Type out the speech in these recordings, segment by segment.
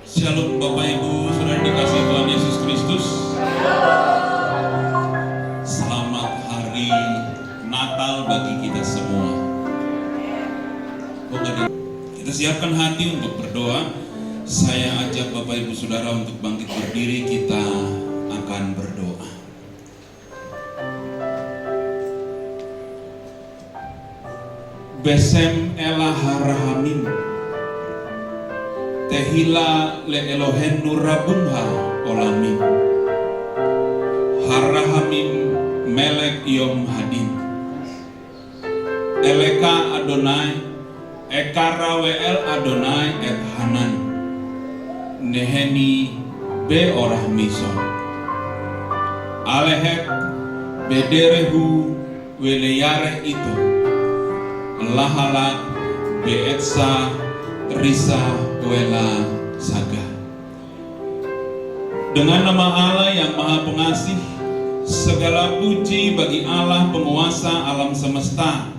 Shalom Bapak Ibu, Saudara dikasih Tuhan Yesus Kristus. Selamat hari Natal bagi kita semua. Kita siapkan hati untuk berdoa. Saya ajak Bapak Ibu Saudara untuk bangkit berdiri, kita akan berdoa. Besem elah harahamim Tehila le Elohenu rabunha olamin Harahamim melek yom hadin Eleka Adonai Ekara wel Adonai et Hanan Neheni be orah mison Alehek bederehu weleyare itu Lahalat beetsa risa wela saga. Dengan nama Allah yang Maha Pengasih, segala puji bagi Allah penguasa alam semesta,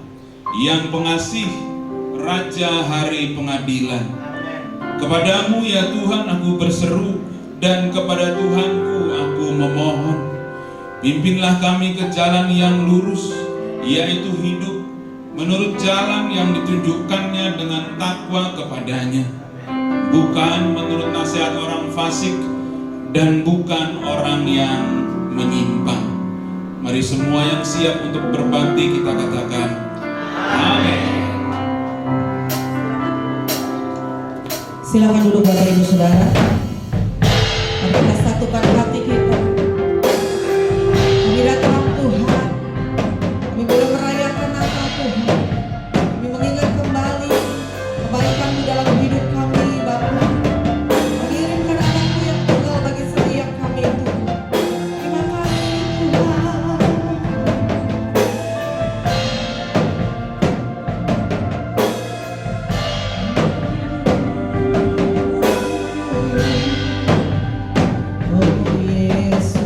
yang pengasih, Raja hari pengadilan. Kepadamu ya Tuhan aku berseru, dan kepada Tuhanku aku memohon. Pimpinlah kami ke jalan yang lurus, yaitu hidup, menurut jalan yang ditunjukkannya dengan takwa kepadanya, bukan menurut nasihat orang fasik dan bukan orang yang menyimpang. Mari semua yang siap untuk berbakti kita katakan amin. Silakan duduk Bapak Ibu Saudara. Mari kita satukan hati kita. Kami datang Tuhan. Kami boleh merayakan Natal Tuhan. Kami mengingat kembali kebaikan di dalam hidup kami, Bapa. Mengirimkan anakmu yang tunggal bagi setiap kami, Tuhan. Terima kasih Tuhan. Oh Yesus.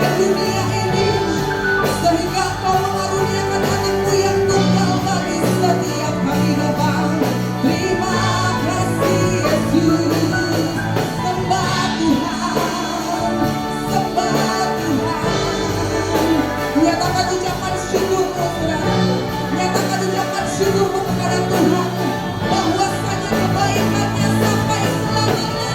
mengaruniakan dunia ini, sehingga Engkau mengaruniakan anakmu yang tunggal bagi setiap kami Bapa. Terima kasih Yesus, sembah Tuhan, sembah Tuhan. Nyatakan ucapan syukurmu, saudara. Nyatakan ucapan syukurmu kepada Tuhan, bahwasanya kebaikannya sampai selama-lamanya.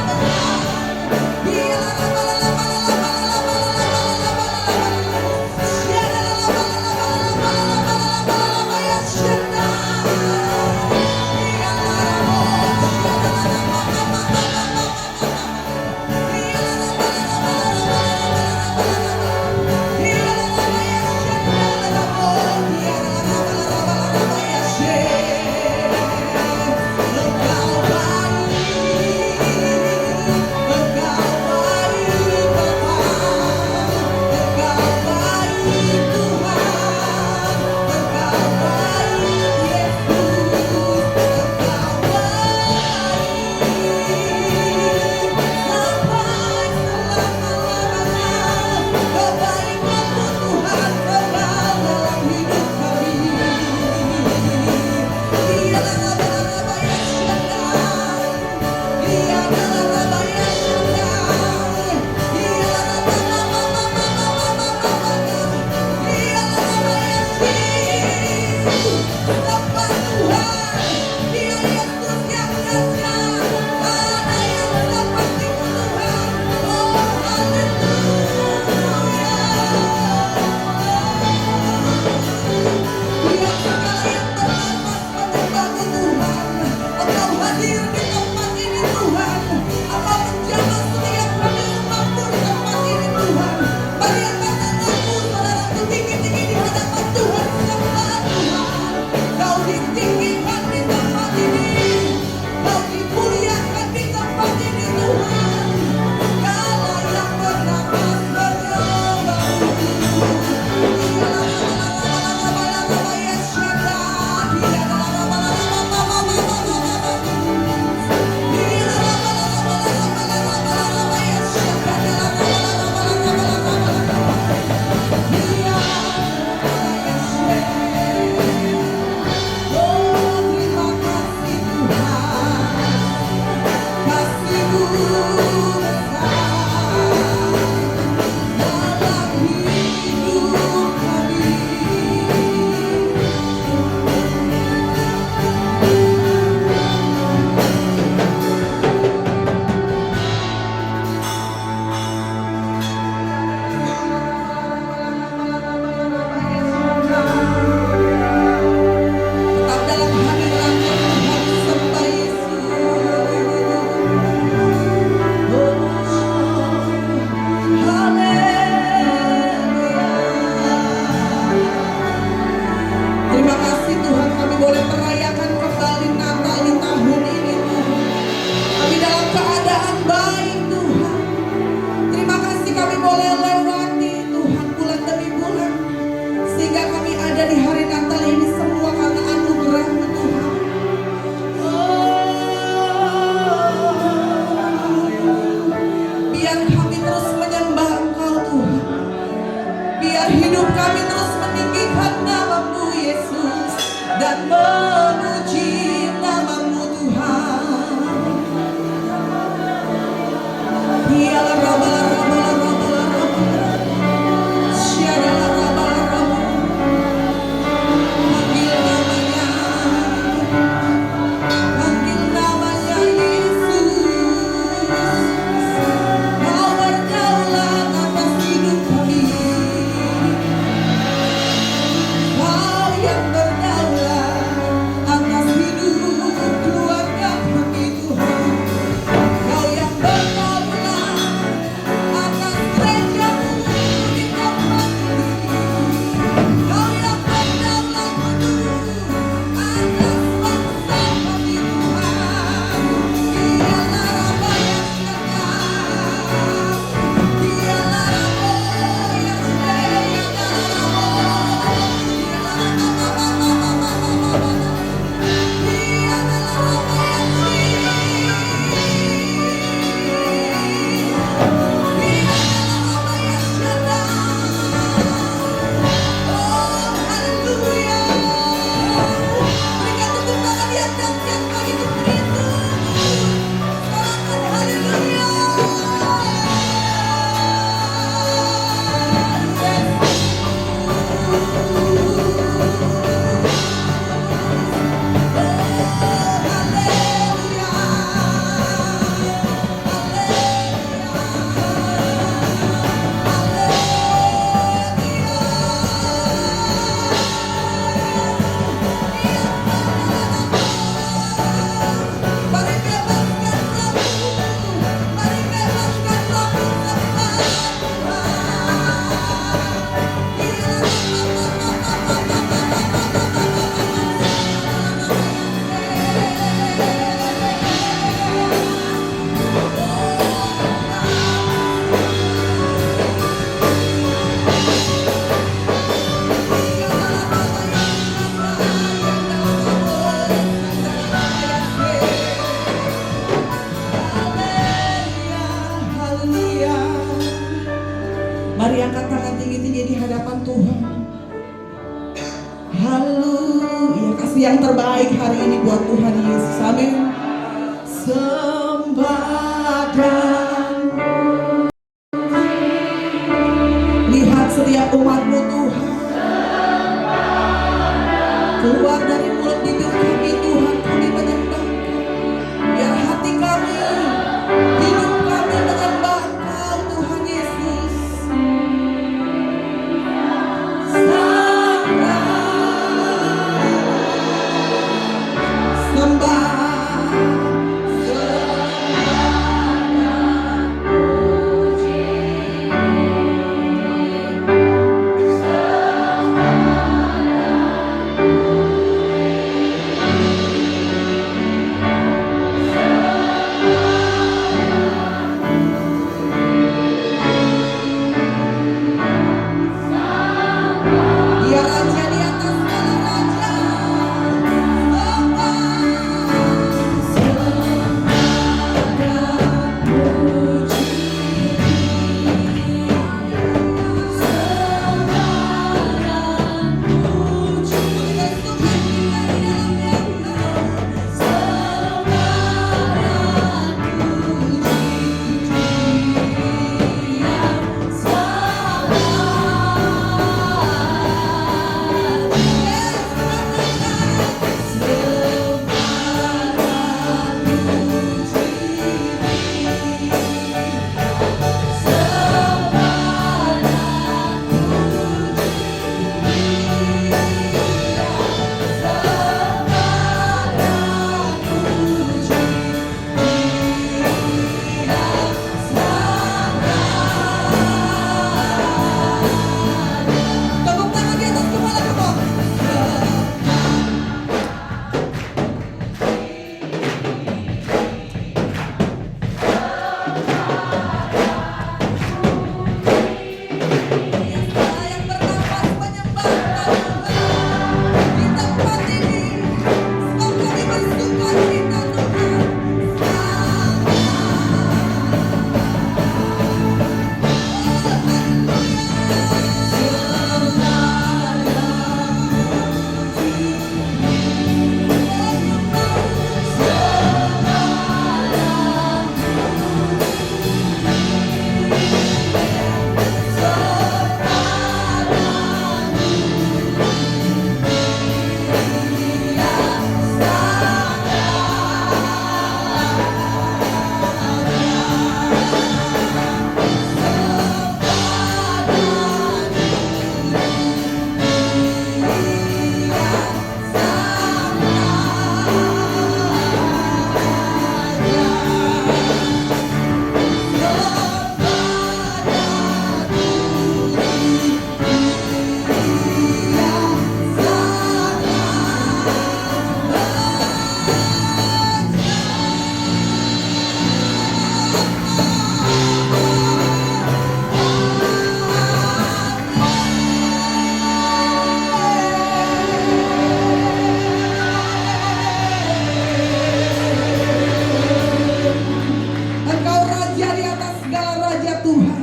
Atas tangan tinggi-tinggi di hadapan Tuhan. Haleluya, kasih yang terbaik hari ini buat Tuhan Yesus. Amin. Sembah dan lihat setiap umat-Mu Tuhan, keluar dari mulut bibir kami Tuhan, kami menyembah. Biar hati kami, hidup kami menyembah Engkau Tuhan Yesus. Sembah. Dia raja di atas segala raja. Tepuk tangan di atas kepala kamu. Yang bernafas menyembah Tuhan di tempat ini. Sebab kami bersuka cita Tuhan. Engkau raja di atas segala raja Tuhan.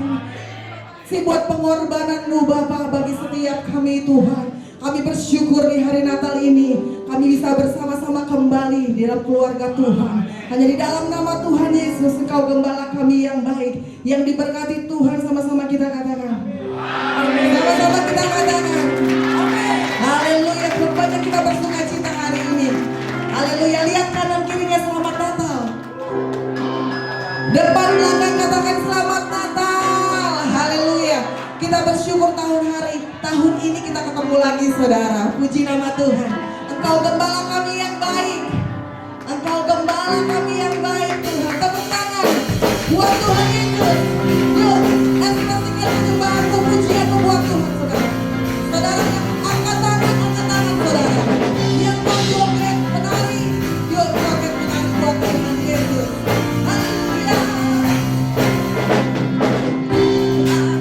Si buat pengorbanan-Mu Bapa bagi setiap kami Tuhan. Kami bersyukur di hari Natal ini kami bisa bersama-sama kembali di dalam keluarga Tuhan. Hanya di dalam nama Tuhan Yesus Engkau gembala kami yang baik, yang diberkati Tuhan. Sama-sama kita katakan amin. Sama-sama kita katakan amin. Haleluya. Rupanya kita bersuka cita hari ini. Haleluya. Lihat kanan kirinya, selamat Natal. Depan belakang katakan selamat Natal. Haleluya. Kita bersyukur tahun ini kita ketemu lagi saudara. Puji nama Tuhan. Engkau gembala kami yang baik. Engkau gembala kami yang baik Tuhan. Tepuk tangan buat Tuhan Yesus. Yuk, ekspresikan penyembahanmu, pujianmu buat Tuhan saudara. Saudara angkat tangan saudara. Yang mau joget penari, yuk joget penari buat Tuhan Yesus. Haleluya.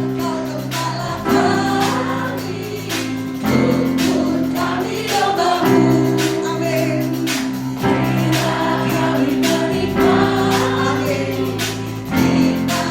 Engkau gembala kami, tuntun kami domba-Mu. Amin. Bila kami menikah, amin. Kita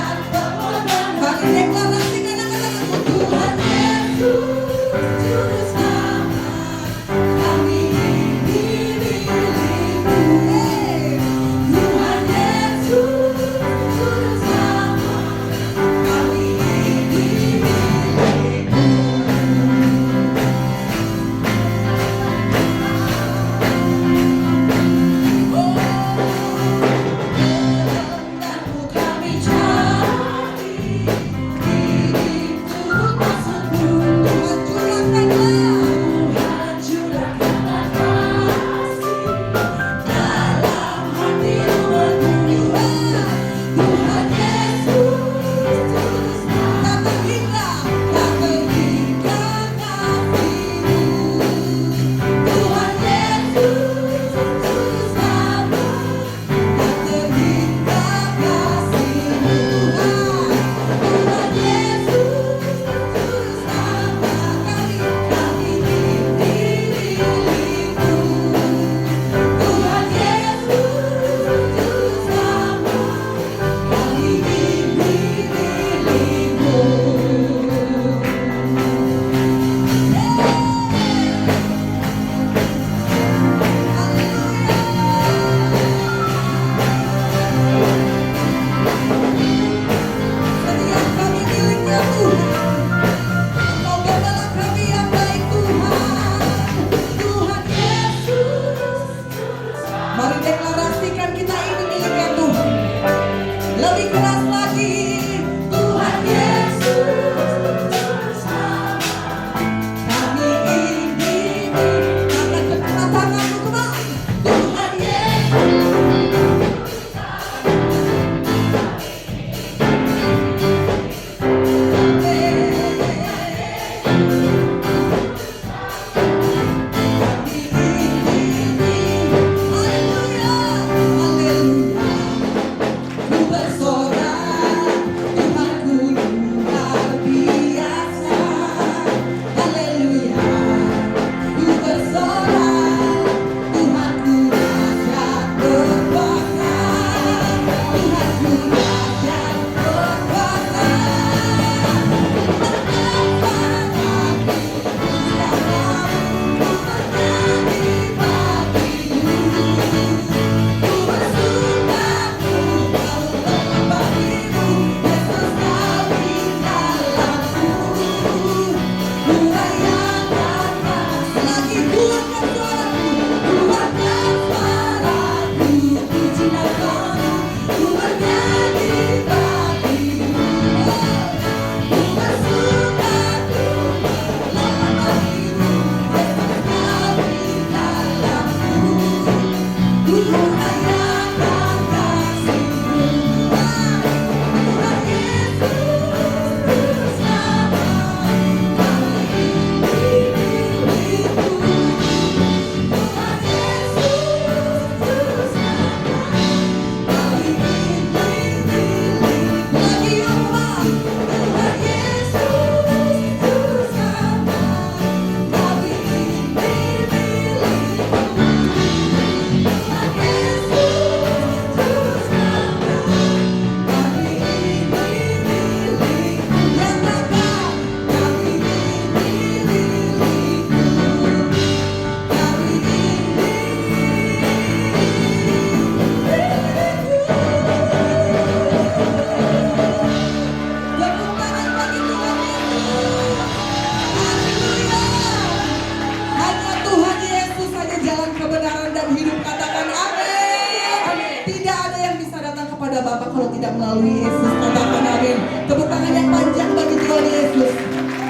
melalui Yesus. Katakan amin. Tepuk tangan yang panjang bagi Tuhan Yesus.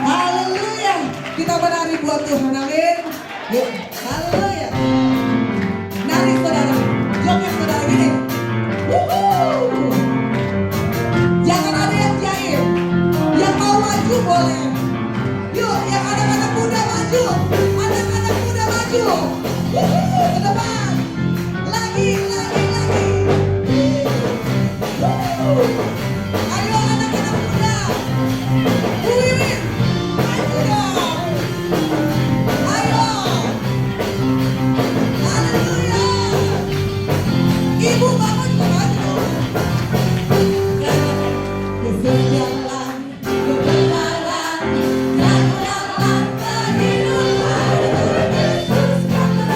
Haleluya. Kita menari buat Tuhan, amin. Yuk, haleluya. Nari saudara, joget saudara gini. Wuhuu. Jangan ada yang jahit. Yang mau maju boleh. Yuk, yang anak-anak muda maju. Anak-anak muda maju. Wuhuu, ke depan. Lagi. Wuhuu. Ayo anak-anak muda. Wiwin, maju dong. Ayo. Haleluya. Ibu bapak juga maju. Yesus jalan kebenaran dan jalan kehidupan. Yesus kata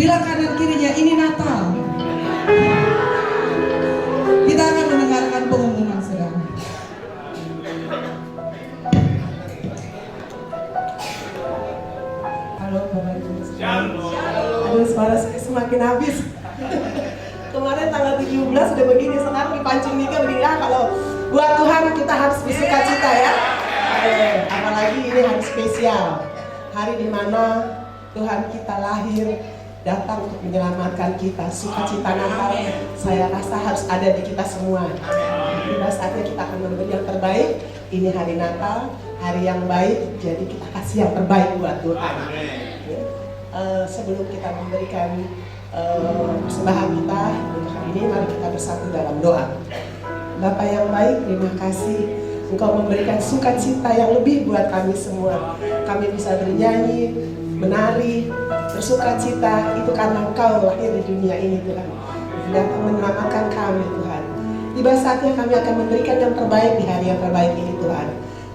Bilang kanan kirinya, ini Natal. Kita akan mendengarkan pengumuman saudara. Halo Bapak Ibu. Aduh, suara saya semakin habis. Kemarin tanggal 17 udah begini, sekarang dipancing nika begini. Kalau buat Tuhan kita harus bersuka cita ya. Apalagi ini hari spesial, hari dimana Tuhan kita lahir, datang untuk menyelamatkan kita. Sukacita Natal saya rasa harus ada di kita semua. Pada saatnya kita akan memberi yang terbaik. Ini hari Natal, hari yang baik, jadi kita kasih yang terbaik buat Tuhan. Sebelum kita memberikan persembahan kita untuk hari ini, mari kita bersatu dalam doa. Bapa yang baik, terima kasih Engkau memberikan sukacita yang lebih buat kami semua. Kami bisa bernyanyi, menari, bersukacita, itu karena Engkau lahir di dunia ini Tuhan. Datang menyelamatkan kami Tuhan. Tiba saatnya kami akan memberikan yang terbaik di hari yang terbaik ini Tuhan.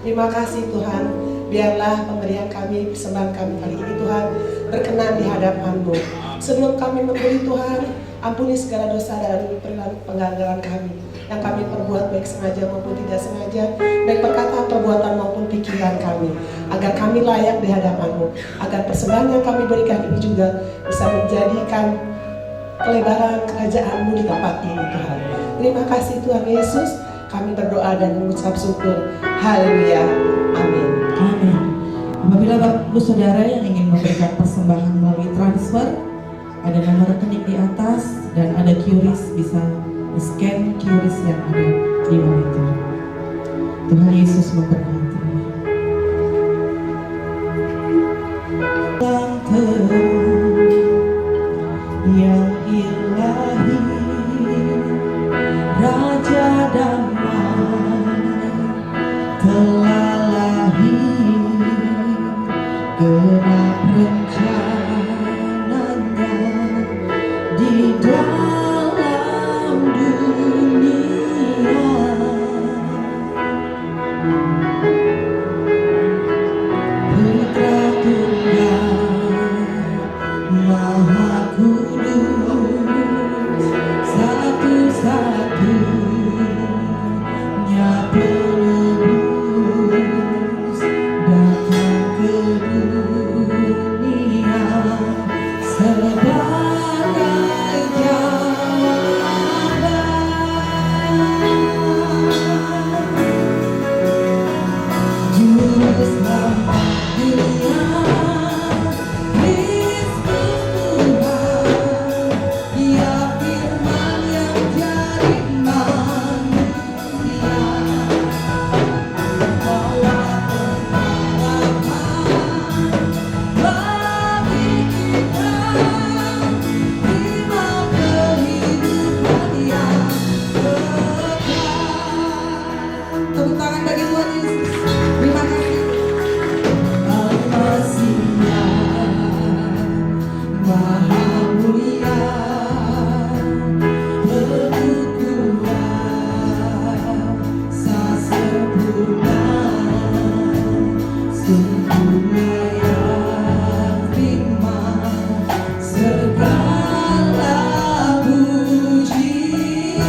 Terima kasih Tuhan. Biarlah pemberian kami, persembahan kami kali ini Tuhan berkenan di hadapan-Mu. Sebelum kami memberi Tuhan, ampuni segala dosa dan pelanggaran kami. yang kami perbuat baik sengaja maupun tidak sengaja, baik perkataan, perbuatan maupun pikiran kami, agar kami layak di hadapan-Mu, agar persembahan yang kami berikan ini juga bisa menjadikan kelebaran kerajaan-Mu di tempat ini, Tuhan. Terima kasih Tuhan Yesus, kami berdoa dan mengucap syukur. Haleluya. Amin. Amin. Apabila Bapak Ibu Saudara yang ingin memberikan persembahan melalui transfer, ada nomor rekening di atas dan ada QRIS, bisa scan QRIS yang ada di monitor. Tuhan Yesus memberkati. Yang terang yang ilahi, Raja damai telah lahir, genap rencananya di dalam dunia. Putra Tunggal Maha Kudus, satu-satunya penebus datang ke dunia sebagai jawaban. Juru selamat dunia, Kristus Tuhan, Dia firman yang jadi manusia, bawa pengharapan bagi kita, terima kehidupan yang kekal. Tepuk tangan bagi Tuhan Yesus. Terima kasih. Al-Masih Maha Mulia, penuh kuasa sempurna, sungguh layak terima segala pujian.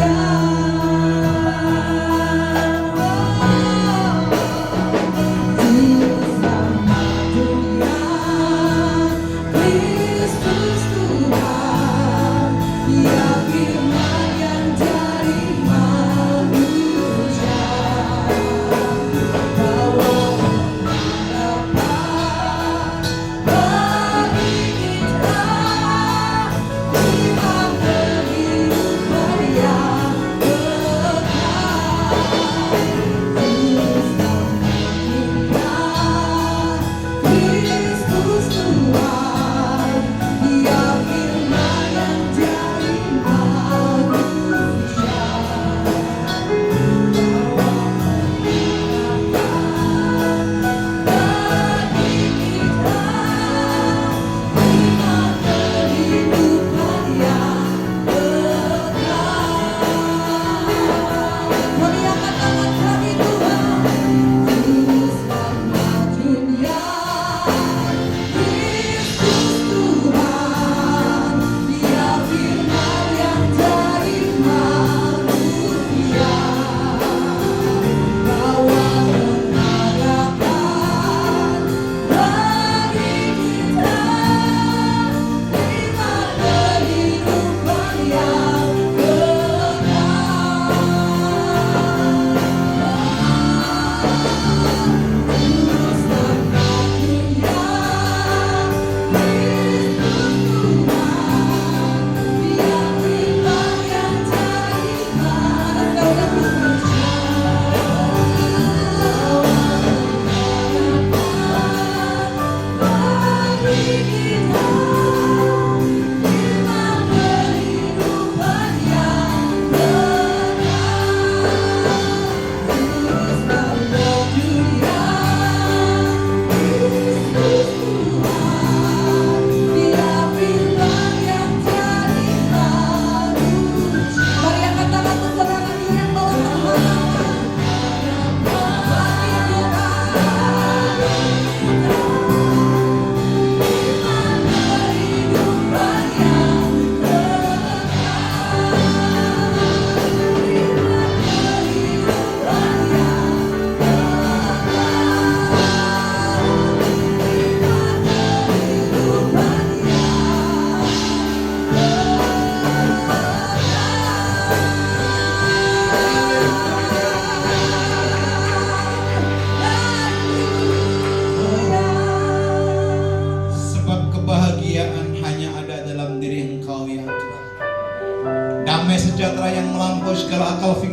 Juru selamat dunia, Kristus Tuhan, Dia firman yang jadi manusia, bawa pengharapan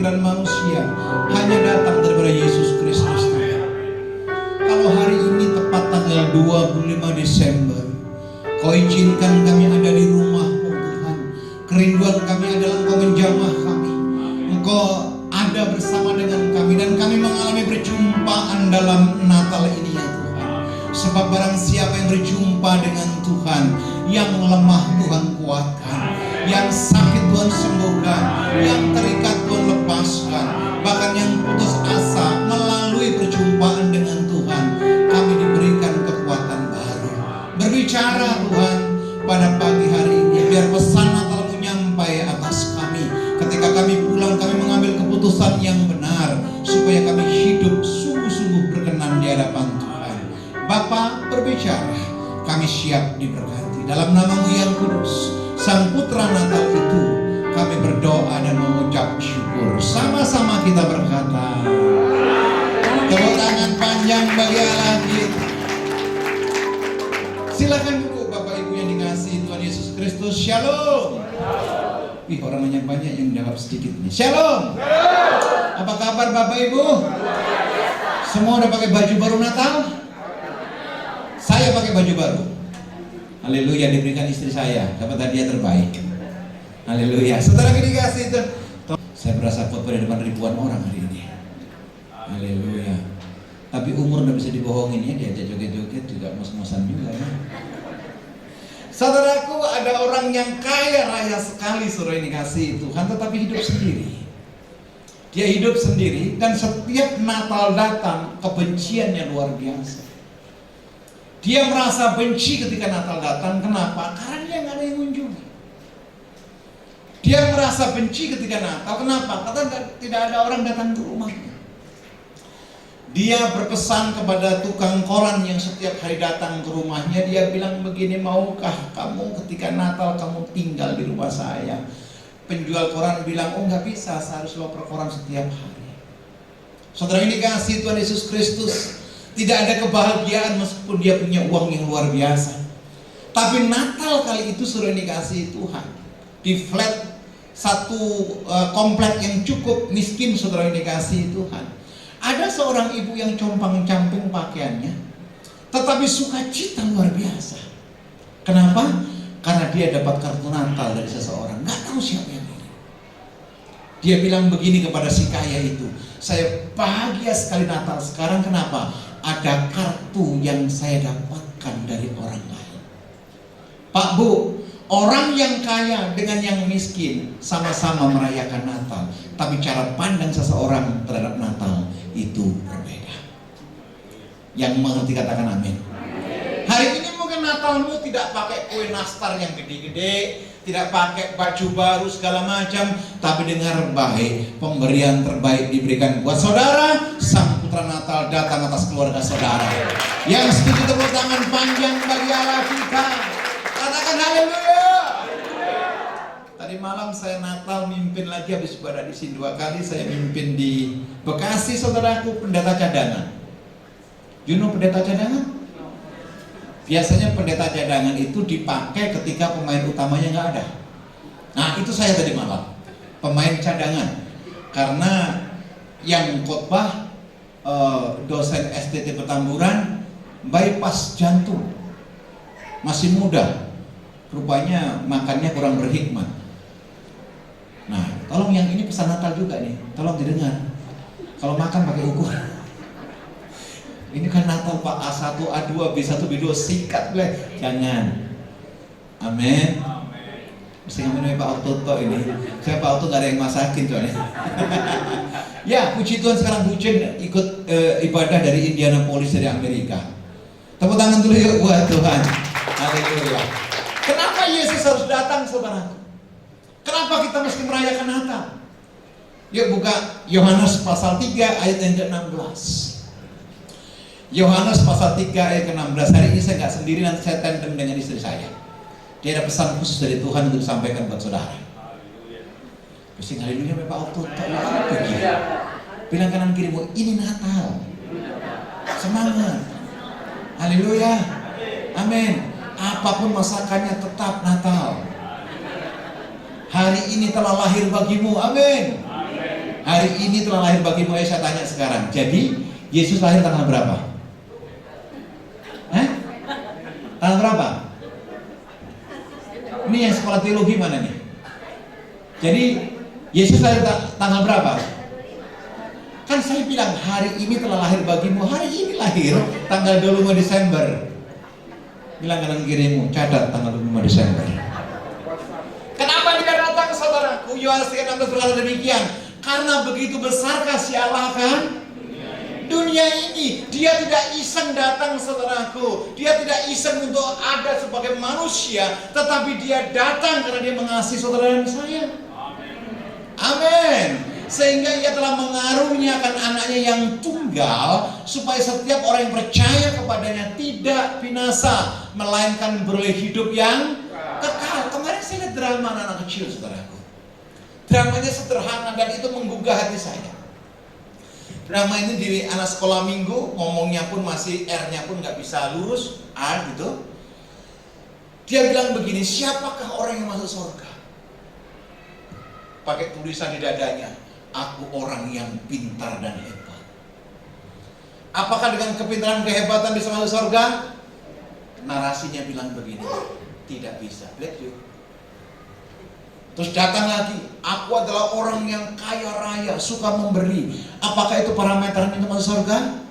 pikiran manusia, hanya datang daripada Yesus Kristus Tuhan. Kalau hari ini tepat tanggal 25 Desember, Kau izinkan kami ada di rumah-Mu Tuhan. Kerinduan kami adalah Engkau menjamah kami, Engkau ada bersama dengan kami, dan kami mengalami perjumpaan dalam Natal ini ya Tuhan. Sebab barang siapa yang berjumpa dengan Tuhan, yang lemah Tuhan kuatkan, yang sakit Tuhan sembuhkan, yang terikat Tuhan lepaskan, bahkan yang putus asa melalui perjumpaan dengan Tuhan, kami diberikan kekuatan baru. Berbicara Tuhan pada pagi hari ini, biar pesan Natal-Mu nyampai atas kami. Ketika kami pulang, kami mengambil keputusan yang benar, supaya kami hidup sungguh-sungguh berkenan di hadapan Tuhan. Bapa, berbicara, kami siap diberkati. Dalam nama-Mu yang kudus, Sang Putra Natal itu, kami berdoa dan mengucap syukur. Sama-sama kita berkata, tepuk tangan panjang bagi Allah kita. Silakan duduk Bapak Ibu yang dikasihi Tuhan Yesus Kristus. Shalom. Wih, orang banyak yang jawab sedikit nih. Shalom. Apa kabar Bapak Ibu? Semua udah pakai baju baru Natal? Saya pakai baju baru. Haleluya, diberikan istri saya, dapat hadiah terbaik. Haleluya. Saudara dikasih itu. Saya berasa foto di depan ribuan orang hari ini. Haleluya. Tapi umur udah bisa dibohongin ya, diajak joget-joget juga mos-mosan juga ya. Saudaraku, ada orang yang kaya raya sekali, saudara ini kasih Tuhan, tetapi hidup sendiri. Dia hidup sendiri, dan setiap Natal datang, kebenciannya luar biasa. Dia merasa benci ketika Natal datang. Kenapa? Karena dia nggak ada yang mengunjungi. Dia merasa benci ketika Natal. Kenapa? Karena tidak ada orang datang ke rumahnya. Dia berpesan kepada tukang koran yang setiap hari datang ke rumahnya. Dia bilang begini, maukah kamu ketika Natal kamu tinggal di rumah saya? Penjual koran bilang, oh nggak bisa, saya harus loper koran setiap hari. Saudara ini kasih Tuhan Yesus Kristus, tidak ada kebahagiaan meskipun dia punya uang yang luar biasa. Tapi Natal kali itu saudara ini kasih Tuhan, di flat satu komplek yang cukup miskin, saudara ini kasih Tuhan. Ada seorang ibu yang compang-camping pakaiannya, tetapi sukacita luar biasa. Kenapa? Karena dia dapat kartu Natal dari seseorang, nggak tahu siapa yang ini. Dia bilang begini kepada si kaya itu, saya bahagia sekali Natal sekarang. Kenapa? Ada kartu yang saya dapatkan dari orang lain. Pak Bu, orang yang kaya dengan yang miskin sama-sama merayakan Natal, tapi cara pandang seseorang terhadap Natal itu berbeda. Yang mengerti katakan amin. Hari ini mungkin Natalmu tidak pakai kue nastar yang gede-gede, tidak pakai baju baru segala macam, tapi dengar baik, pemberian terbaik diberikan buat saudara. Sang Putra Natal datang atas keluarga saudara. Yang setuju tepuk tangan panjang bagi Allah kita. Katakan haleluya. Tadi malam saya Natal mimpin lagi, habis ibadah di sini 2 kali. Saya mimpin di Bekasi, saudaraku, pendeta cadangan. You know pendeta cadangan? Biasanya pendeta cadangan itu dipakai ketika pemain utamanya nggak ada. Nah itu saya tadi malam, pemain cadangan. Karena yang khotbah dosen STT Petamburan bypass jantung, masih muda, rupanya makannya kurang berhikmat. Nah, tolong yang ini pesan Natal juga nih, tolong didengar. Kalau makan pakai ukuran. Ini kan Natal Pak, A1, A2, B1, B2, sikat boleh. Jangan. Amin. Mesti ngomongin Pak Auto ini. Saya Pak Auto gak ada yang masakin soalnya. Ya, puji Tuhan sekarang hujan ikut ibadah dari Indianapolis dari Amerika. Tepuk tangan dulu yuk buat Tuhan. Haleluya. Kenapa Yesus harus datang saudaraku? Kenapa kita mesti merayakan Natal? Yuk buka Yohanes pasal 3 ayat yang ke-16. Yohanes pasal 3 ayat ke-16. Hari ini saya nggak sendiri, nanti saya tandem dengan istri saya. Dia ada pesan khusus dari Tuhan untuk disampaikan buat saudara. Pusing haleluya Bapak Okto. Bilang kanan kirimu, ini Natal. Semangat. Haleluya. Amin. Apapun masakannya tetap Natal. Hari ini telah lahir bagimu, amin. Hari ini telah lahir bagimu. Saya tanya sekarang, jadi Yesus lahir tanggal berapa? Hah? Tanggal berapa? Ini yang sekolah teologi mana nih? Jadi Yesus lahir tanggal berapa? Kan saya bilang hari ini telah lahir bagimu. Hari ini lahir tanggal 25 Desember. Bilang kanan kirimu, catat tanggal 25 Desember. Kenapa dia datang, saudaraku? Yohanes 3:16 berkata demikian. Karena begitu besar kasih Allah kan dunia ini. Dia tidak iseng datang, saudaraku. Dia tidak iseng untuk ada sebagai manusia, tetapi dia datang karena dia mengasihi saudara dan saya. Amin. Sehingga ia telah mengaruniakan anaknya yang tunggal, supaya setiap orang yang percaya kepadanya tidak binasa, melainkan beroleh hidup yang kekal. Kemarin saya lihat drama anak kecil, saudaraku. Dramanya sederhana dan itu menggugah hati saya. Drama ini di anak sekolah minggu, ngomongnya pun masih R-nya pun nggak bisa lurus, A gitu. Dia bilang begini, siapakah orang yang masuk surga? Pakai tulisan di dadanya, aku orang yang pintar dan hebat. Apakah dengan kepintaran kehebatan bisa masuk surga? Narasinya bilang begini, tidak bisa. Lihat yuk. Terus datang lagi, aku adalah orang yang kaya raya, suka memberi. Apakah itu parameter untuk masuk surga?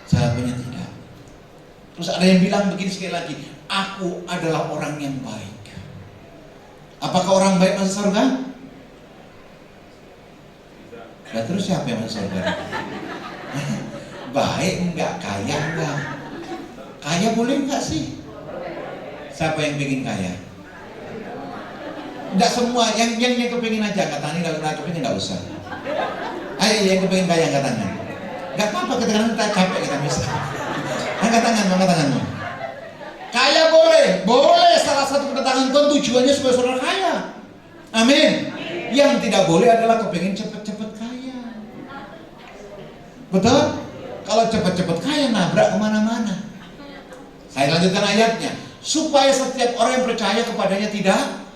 Jawabannya tidak. Terus ada yang bilang begini sekali lagi, aku adalah orang yang baik. Apakah orang baik masuk surga? Nah, terus siapa yang masuk surga? Baik enggak, kaya enggak? Kaya boleh enggak sih? Siapa yang pengen kaya? Enggak semua, yang kepingin aja, angkat tangan. Enggak kepingin enggak usah. Ayo yang kepingin kaya angkat tangan. Enggak apa-apa, kita capek kita bisa. Angkat tanganmu. Kaya boleh salah satu kedatangan Tuhan tujuannya supaya saudara kaya. Amin. Yang tidak boleh adalah kepingin cepet-cepet kaya. Betul? Kalau cepet-cepet kaya nabrak kemana-mana. Saya lanjutkan ayatnya. Supaya setiap orang yang percaya kepadanya tidak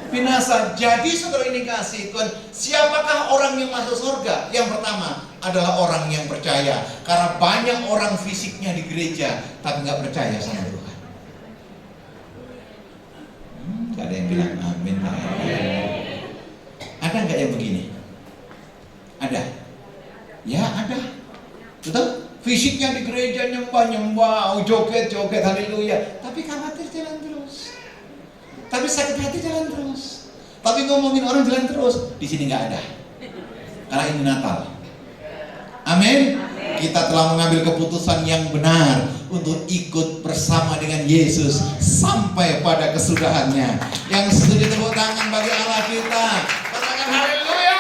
binasa. Jadi saudara ini kasih Tuhan, siapakah orang yang masuk surga? Yang pertama adalah orang yang percaya. Karena banyak orang fisiknya di gereja tapi nggak percaya sama Tuhan. Gak ada yang bilang amin. Ada nggak yang begini? Ada? Ya ada. Betul? Fisiknya di gereja nyembah, joget, haleluya. Tapi khawatir jalan terus. Tapi sakit hati jalan terus. Tapi ngomongin orang jalan terus. Di sini nggak ada. Karena ini Natal. Amin. Kita telah mengambil keputusan yang benar untuk ikut bersama dengan Yesus sampai pada kesudahannya. Yang setuju tepuk tangan bagi Allah kita. Katakan haleluya.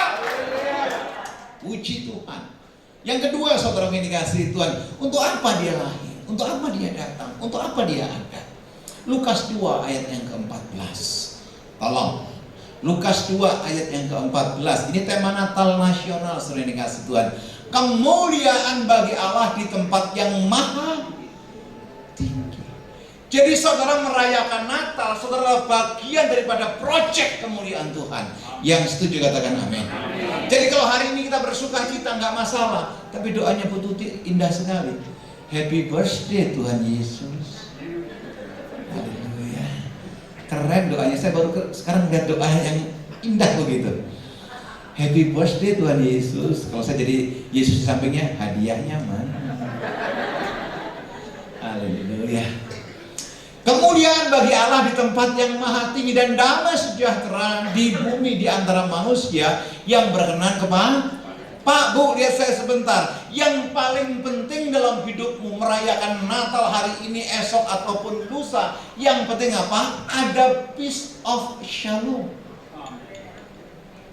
Puji Tuhan. Yang kedua, saudara yang dikasihi Tuhan, untuk apa dia lahir? Untuk apa dia datang? Untuk apa dia ada? Lukas 2 ayat yang ke-14. Tolong. Lukas 2 ayat yang ke-14. Ini tema Natal nasional, saudara yang dikasihi Tuhan. Kemuliaan bagi Allah di tempat yang maha tinggi. Jadi saudara merayakan Natal, saudara bagian daripada proyek kemuliaan Tuhan. Yang setuju katakan amin. Jadi kalau hari ini kita bersuka cita nggak masalah, tapi doanya Bu Tuti indah sekali. Happy birthday Tuhan Yesus. Haleluya. Keren doanya. Saya baru sekarang lihat doa yang indah begitu. Happy birthday Tuhan Yesus. Kalau saya jadi Yesus di sampingnya, hadiahnya mana? Haleluya. Kemuliaan bagi Allah di tempat yang maha tinggi dan damai sejahtera di bumi di antara manusia yang berkenan kepada Pak, Bu, lihat saya sebentar. Yang paling penting dalam hidupmu merayakan Natal hari ini, esok ataupun lusa, yang penting apa? Ada peace of shalom.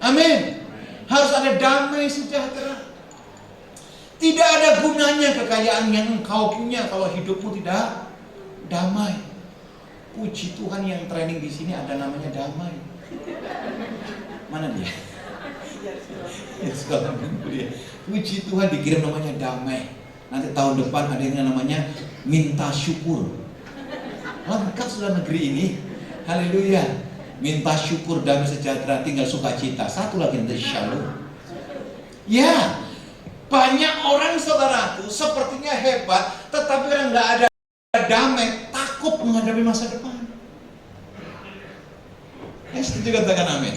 Amin. Harus ada damai sejahtera. Tidak ada gunanya kekayaan yang engkau punya kalau hidupmu tidak damai. Puji Tuhan, yang training di sini ada namanya damai. Mana dia? Ya, sekolah minggu dia. Puji Tuhan dikirim namanya damai. Nanti tahun depan ada yang namanya minta syukur. Lengkap sudah negeri ini. Haleluya. Minta syukur, damai sejahtera, tinggal sukacita. Satu lagi nanti shalom. Ya, banyak orang saudaraku sepertinya hebat, tetapi karena nggak ada damai, takut menghadapi masa depan. Setuju katakan amin.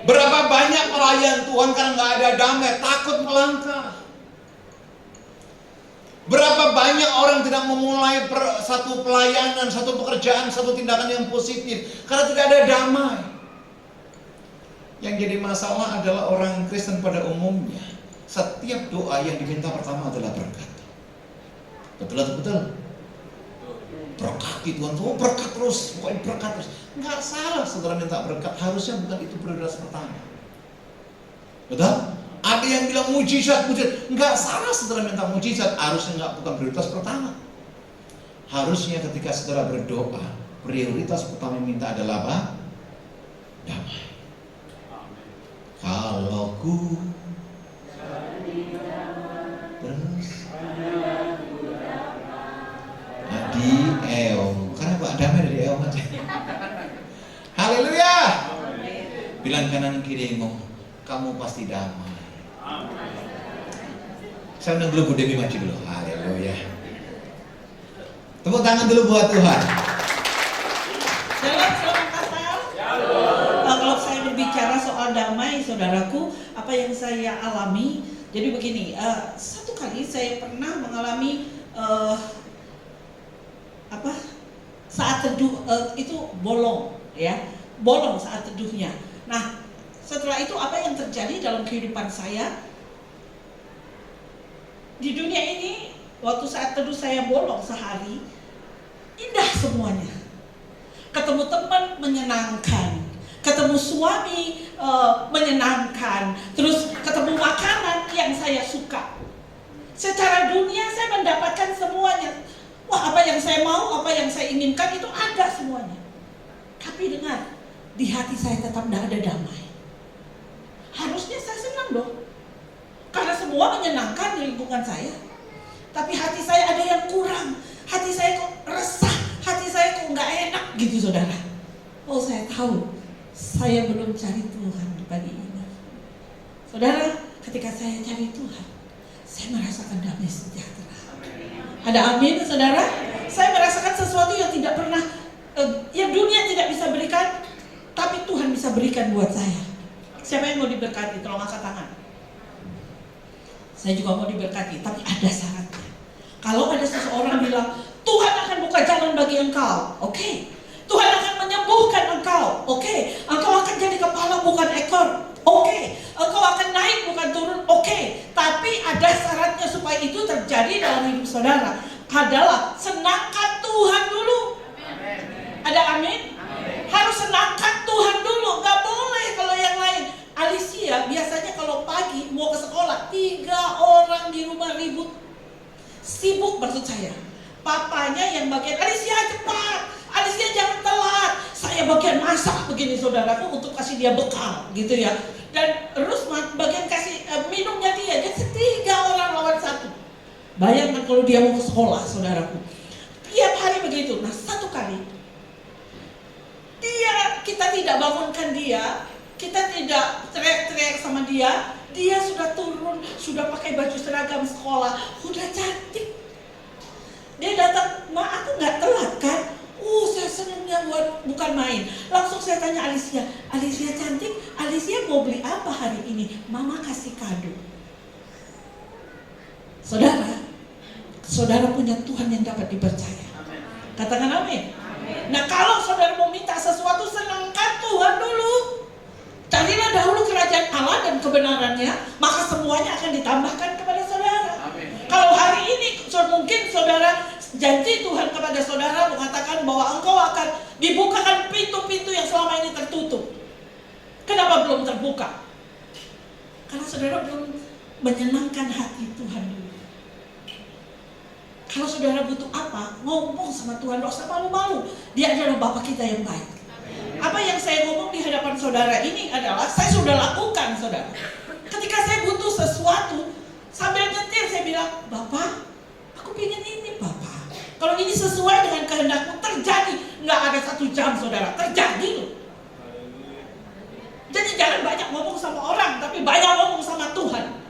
Berapa banyak perayaan Tuhan karena nggak ada damai, takut melangkah. Berapa banyak orang tidak memulai satu pelayanan, satu pekerjaan, satu tindakan yang positif karena tidak ada damai. Yang jadi masalah adalah orang Kristen pada umumnya. Setiap doa yang diminta pertama adalah berkat. Betul atau betul? Berkati Tuhan, oh berkat terus, pokoknya berkat terus. Nggak salah saudara minta berkat, harusnya bukan itu prioritas pertama. Betul? Ada yang bilang mujizat, nggak salah saudara minta mujizat, harusnya nggak bukan prioritas pertama. Harusnya ketika saudara berdoa, prioritas pertama yang minta adalah apa? Damai. Kalau ku terus di eong, karena Pak damai dari eong aja. Haleluya. Bilang kanan kirimu, kamu pasti damai. Saya undang dulu Bu Dewi maju dulu. Haleluya. Tepuk tangan dulu buat Tuhan. Shalom kasar. Kalau saya berbicara soal damai, saudaraku, apa yang saya alami, jadi begini, satu kali saya pernah mengalami saat teduh itu bolong, ya, bolong saat teduhnya. Nah, setelah itu apa yang terjadi dalam kehidupan saya di dunia ini? Waktu saat teduh saya bolong sehari, indah semuanya. Ketemu teman menyenangkan, ketemu suami menyenangkan, terus ketemu makanan yang saya suka. Secara dunia saya mendapatkan semuanya. Wah, apa yang saya mau, apa yang saya inginkan itu ada semuanya. Tapi dengar, di hati saya tetap tidak ada damai. Harusnya saya senang dong, karena semua menyenangkan di lingkungan saya. Tapi hati saya ada yang kurang. Hati saya kok resah, hati saya kok nggak enak gitu saudara. Oh, saya tahu saya belum cari Tuhan di pagi ini. Saudara, ketika saya cari Tuhan, saya merasakan damai sejahtera. Ada amin saudara? Saya merasakan sesuatu yang tidak pernah, yang dunia tidak bisa berikan, tapi Tuhan bisa berikan buat saya. Siapa yang mau diberkati? Tolong angkat tangan. Saya juga mau diberkati, tapi ada syaratnya. Kalau ada seseorang bilang, Tuhan akan buka jalan bagi engkau, oke. Tuhan akan menyembuhkan engkau, oke. Engkau akan jadi kepala bukan ekor, oke. Engkau akan naik bukan turun, oke. Tapi ada syaratnya supaya itu terjadi dalam hidup saudara. Adalah senangkan Tuhan dulu. Ada amin? Harus senangkan Tuhan dulu, gak boleh kalau yang lain. Alicia biasanya kalau pagi mau ke sekolah, 3 orang di rumah ribut. Sibuk maksud saya. Papanya yang bagian, Alicia cepat, Alicia jangan telat. Saya bagian masak begini saudaraku untuk kasih dia bekal gitu ya. Dan terus bagian kasih minumnya dia. Jadi 3 orang lawan 1. Bayangkan kalau dia mau ke sekolah saudaraku. Tiap hari begitu. Nah, satu kali kita tidak bangunkan dia, kita tidak teriak-teriak sama dia, dia sudah turun, sudah pakai baju seragam sekolah, udah cantik. Dia datang, Ma, aku nggak telat kan? Saya senangnya bukan main. Langsung saya tanya Alicia, Alicia cantik, Alicia mau beli apa hari ini? Mama kasih kado. Saudara, saudara punya Tuhan yang dapat dipercaya. Katakan amin. Nah, kalau saudara mau minta sesuatu, senangkan Tuhan dulu. Carilah dahulu kerajaan Allah dan kebenarannya, maka semuanya akan ditambahkan kepada saudara. Amin. Kalau hari ini mungkin saudara janji Tuhan kepada saudara mengatakan bahwa engkau akan dibukakan pintu-pintu yang selama ini tertutup. Kenapa belum terbuka? Karena saudara belum menyenangkan hati Tuhan dulu. Kalau saudara butuh apa, ngomong sama Tuhan, gak usah malu-malu. Dia adalah Bapa kita yang baik. Apa yang saya ngomong di hadapan saudara ini adalah saya sudah lakukan, saudara. Ketika saya butuh sesuatu, sambil nyetir saya bilang, Bapak, aku pengen ini, Bapak. Kalau ini sesuai dengan kehendakmu, terjadi. Nggak ada 1 jam, saudara, terjadi loh. Jadi jangan banyak ngomong sama orang, tapi banyak ngomong sama Tuhan.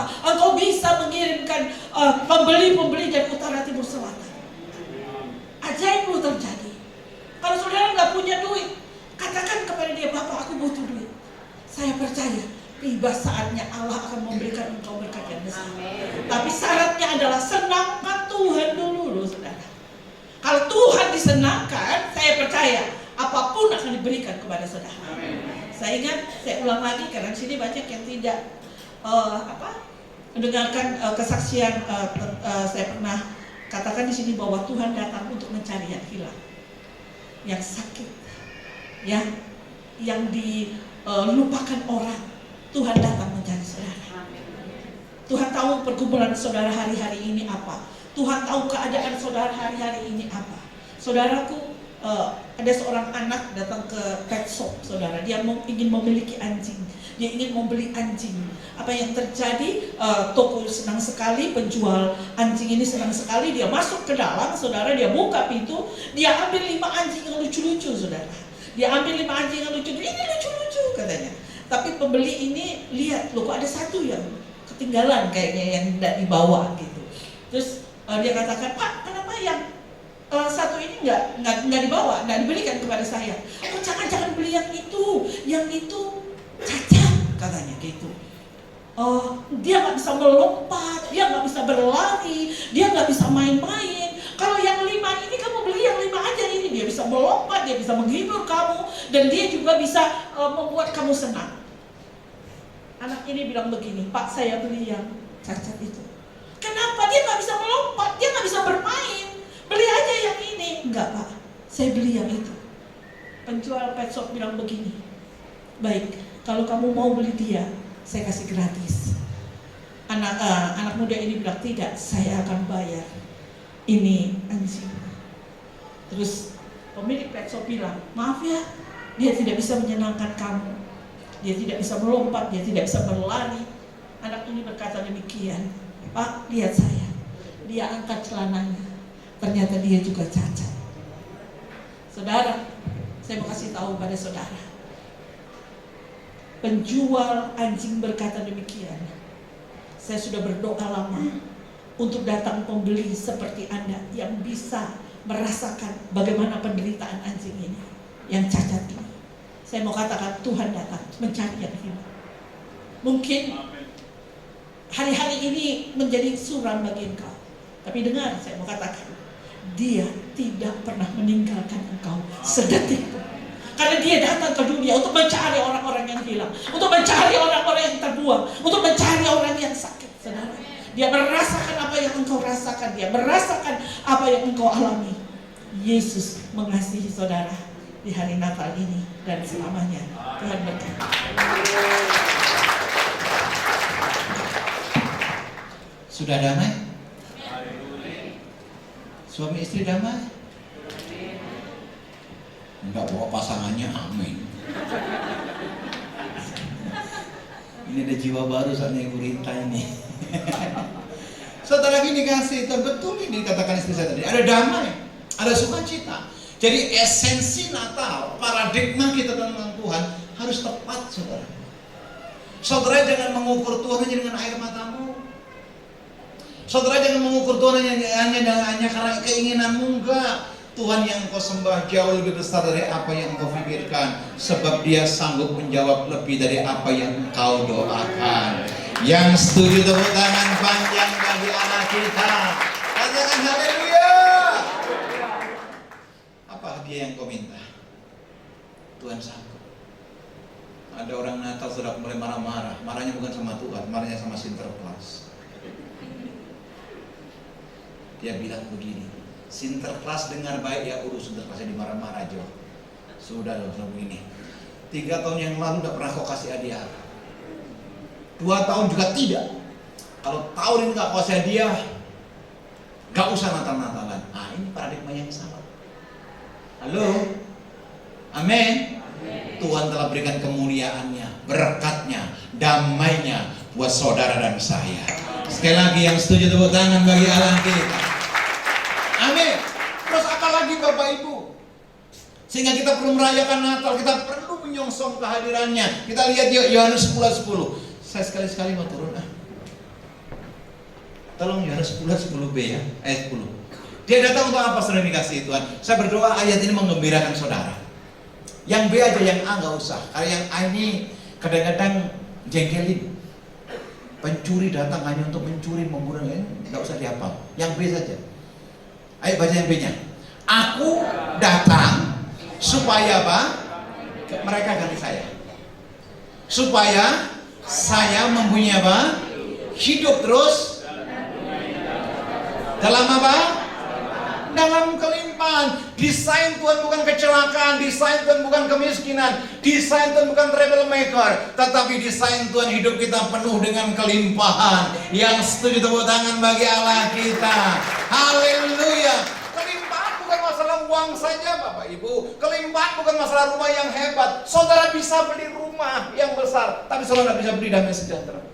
apa? Engkau bisa mengirimkan pembeli-pembeli dari utara, timur, selatan. Ajaib lu terjadi. Kalau saudara nggak punya duit, katakan kepada dia, Bapak, aku butuh duit. Saya percaya tiba saatnya Allah akan memberikan engkau berkat yang besar. Tapi syaratnya adalah senangkan Tuhan dulu, saudara. Kalau Tuhan disenangkan, saya percaya apapun akan diberikan kepada saudara. Saya ingat, saya ulang lagi karena di sini banyak yang tidak mendengarkan kesaksian. Saya pernah katakan di sini bahwa Tuhan datang untuk mencari yang hilang, yang sakit, yang dilupakan orang. Tuhan datang mencari saudara. Tuhan tahu pergumulan saudara hari-hari ini apa. Tuhan tahu keadaan saudara hari-hari ini apa. Saudaraku, ada seorang anak datang ke pet shop, saudara. Dia ingin memiliki anjing. Dia ingin membeli anjing. Apa yang terjadi? Toko senang sekali, penjual anjing ini senang sekali. Dia masuk ke dalam, saudara. Dia buka pintu. Dia ambil 5 anjing yang lucu-lucu, saudara. Dia ambil 5 anjing yang lucu. Ini lucu-lucu katanya. Tapi pembeli ini lihat, loh kok ada satu yang ketinggalan kayaknya, yang tidak dibawa gitu. Terus dia katakan, Pak, kenapa yang satu ini nggak dibawa, nggak diberikan kepada saya? Oh, jangan beli yang itu cacat katanya gitu. Oh, dia nggak bisa melompat, dia nggak bisa berlari, dia nggak bisa main-main. Kalau yang 5 ini kamu beli yang 5 aja ini, dia bisa melompat, dia bisa menghibur kamu, dan dia juga bisa membuat kamu senang. Anak ini bilang begini, Pak, saya beli yang cacat itu. Kenapa? Dia nggak bisa melompat, dia nggak bisa bermain. Beli aja yang ini. Enggak, Pak, saya beli yang itu. Penjual pet shop bilang begini, baik, kalau kamu mau beli dia, saya kasih gratis. Anak muda ini bilang, tidak, saya akan bayar. Ini anjing. Terus pemilik pet shop bilang, maaf ya, dia tidak bisa menyenangkan kamu. Dia tidak bisa melompat, dia tidak bisa berlari. Anak ini berkata demikian, Pak, lihat saya. Dia angkat celananya, ternyata dia juga cacat. Saudara, saya mau kasih tahu pada saudara, penjual anjing berkata demikian, saya sudah berdoa lama untuk datang pembeli seperti Anda yang bisa merasakan bagaimana penderitaan anjing ini, yang cacat ini. Saya mau katakan, Tuhan datang mencari yang hilang. Mungkin hari-hari ini menjadi suram bagi engkau, tapi dengar, saya mau katakan, Dia tidak pernah meninggalkan engkau sedetik. Karena Dia datang ke dunia untuk mencari orang-orang yang hilang, untuk mencari orang-orang yang terbuang, untuk mencari orang yang sakit, saudara. Dia merasakan apa yang engkau rasakan, dia merasakan apa yang engkau alami. Yesus mengasihi saudara di hari Natal ini dan selamanya. Tuhan berkati. Sudah damai? Suami istri damai? Enggak bawa pasangannya, amin. Ini ada jiwa baru saatnya Ibu Rita ini. Saudara gini kasih, betul ini dikatakan istri saya tadi. Ada damai, ada sukacita. Jadi esensi Natal, paradigma kita tentang Tuhan harus tepat, saudara. Saudara jangan mengukur Tuhan hanya dengan air matamu. Saudara jangan mengukur Tuhan hanya karena keinginanmu, enggak. Tuhan yang kau sembah jauh lebih besar dari apa yang kau pikirkan, sebab Dia sanggup menjawab lebih dari apa yang kau doakan. Yang setuju tepuk tangan panjang bagi anak kita. Katakan haleluya. Apa hadiah yang kau minta? Tuhan sanggup. Ada orang Natal sudah mulai marah-marah. Marahnya bukan sama Tuhan, marahnya sama Sinterklas. Dia bilang begini, Sinterklas dengar baik ya, Sinterklasnya dimarah-marah aja. Sudah loh, begini. 3 tahun yang lalu udah pernah kau kasih hadiah. 2 tahun juga tidak. Kalau tahun ini gak kasih hadiah, gak usah Natal-Natalan. Nah, ini paradigma yang salah. Halo? Amin. Tuhan telah berikan kemuliaannya, berkatnya, damainya buat saudara dan saya. Sekali lagi yang setuju tepuk tangan bagi Allah kita. Amin. Terus apa lagi Bapak Ibu? Sehingga kita perlu merayakan Natal, kita perlu menyongsong kehadirannya. Kita lihat yuk Yohanes 10:10. Saya sekali-sekali mau turun. Tolong Yohanes 10b ya, ayat 10. Dia datang untuk apa, saudara dikasihi Tuhan? Saya berdoa ayat ini menggembirakan saudara. Yang B aja, yang A nggak usah. Karena yang A ini kadang-kadang jengkelin. Pencuri datang hanya untuk mencuri, membunuh, nggak usah dihafal. Yang B saja. Ayo baca yang B-nya. Aku datang supaya apa? Mereka ganti saya. Supaya saya mempunyai apa? Hidup terus. Dalam apa? Dalam kelimpahan. Desain Tuhan bukan kecelakaan, desain Tuhan bukan kemiskinan, desain Tuhan bukan troublemaker, tetapi desain Tuhan hidup kita penuh dengan kelimpahan. Yang setuju tepuk tangan bagi Allah kita. Haleluya. Kelimpahan bukan masalah uang saja Bapak Ibu. Kelimpahan bukan masalah rumah yang hebat. Saudara bisa beli rumah yang besar, tapi saudara bisa beli damai sejahtera.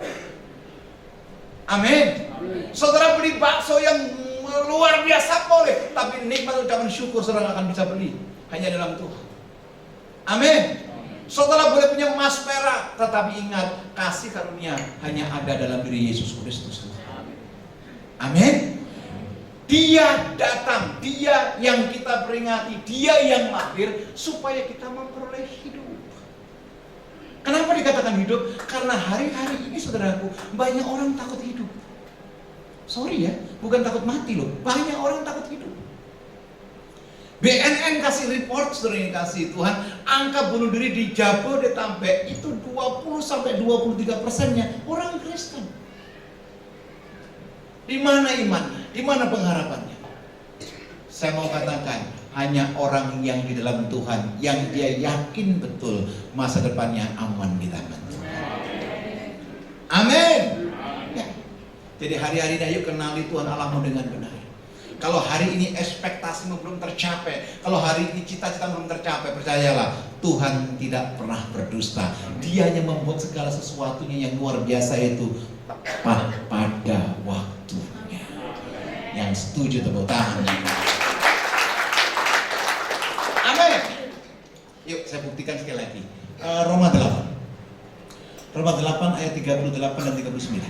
Amin. Saudara beli bakso yang luar biasa boleh, tapi nikmat ucapan syukur saudara akan bisa beli hanya dalam Tuhan. Amin. Saudara boleh punya emas perak, tetapi ingat kasih karunia hanya ada dalam diri Yesus Kristus. Amin. Dia datang, dia yang kita peringati, dia yang lahir supaya kita memperoleh hidup. Kenapa dikatakan hidup? Karena hari-hari ini saudaraku banyak orang takut hidup. Sorry ya, bukan takut mati loh. Banyak orang takut hidup. BNN kasih report, saudara yang kasih Tuhan, angka bunuh diri di Jabodetabek itu 20-23%-nya orang Kristen. Di mana imannya? Di mana pengharapannya? Saya mau katakan, hanya orang yang di dalam Tuhan, yang dia yakin betul masa depannya aman di tangan Tuhan. Amin. Ya. Jadi hari-hari ini ayo kenali Tuhan Allahmu dengan benar. Kalau hari ini ekspektasimu belum tercapai, kalau hari ini cita-cita belum tercapai, percayalah Tuhan tidak pernah berdusta. Dia hanya membuat segala sesuatunya yang luar biasa itu tepat pada waktunya. Yang setuju tepuk tangan. Amin. Yuk saya buktikan sekali lagi. Roma 8. Roma 8 ayat 38 dan 39.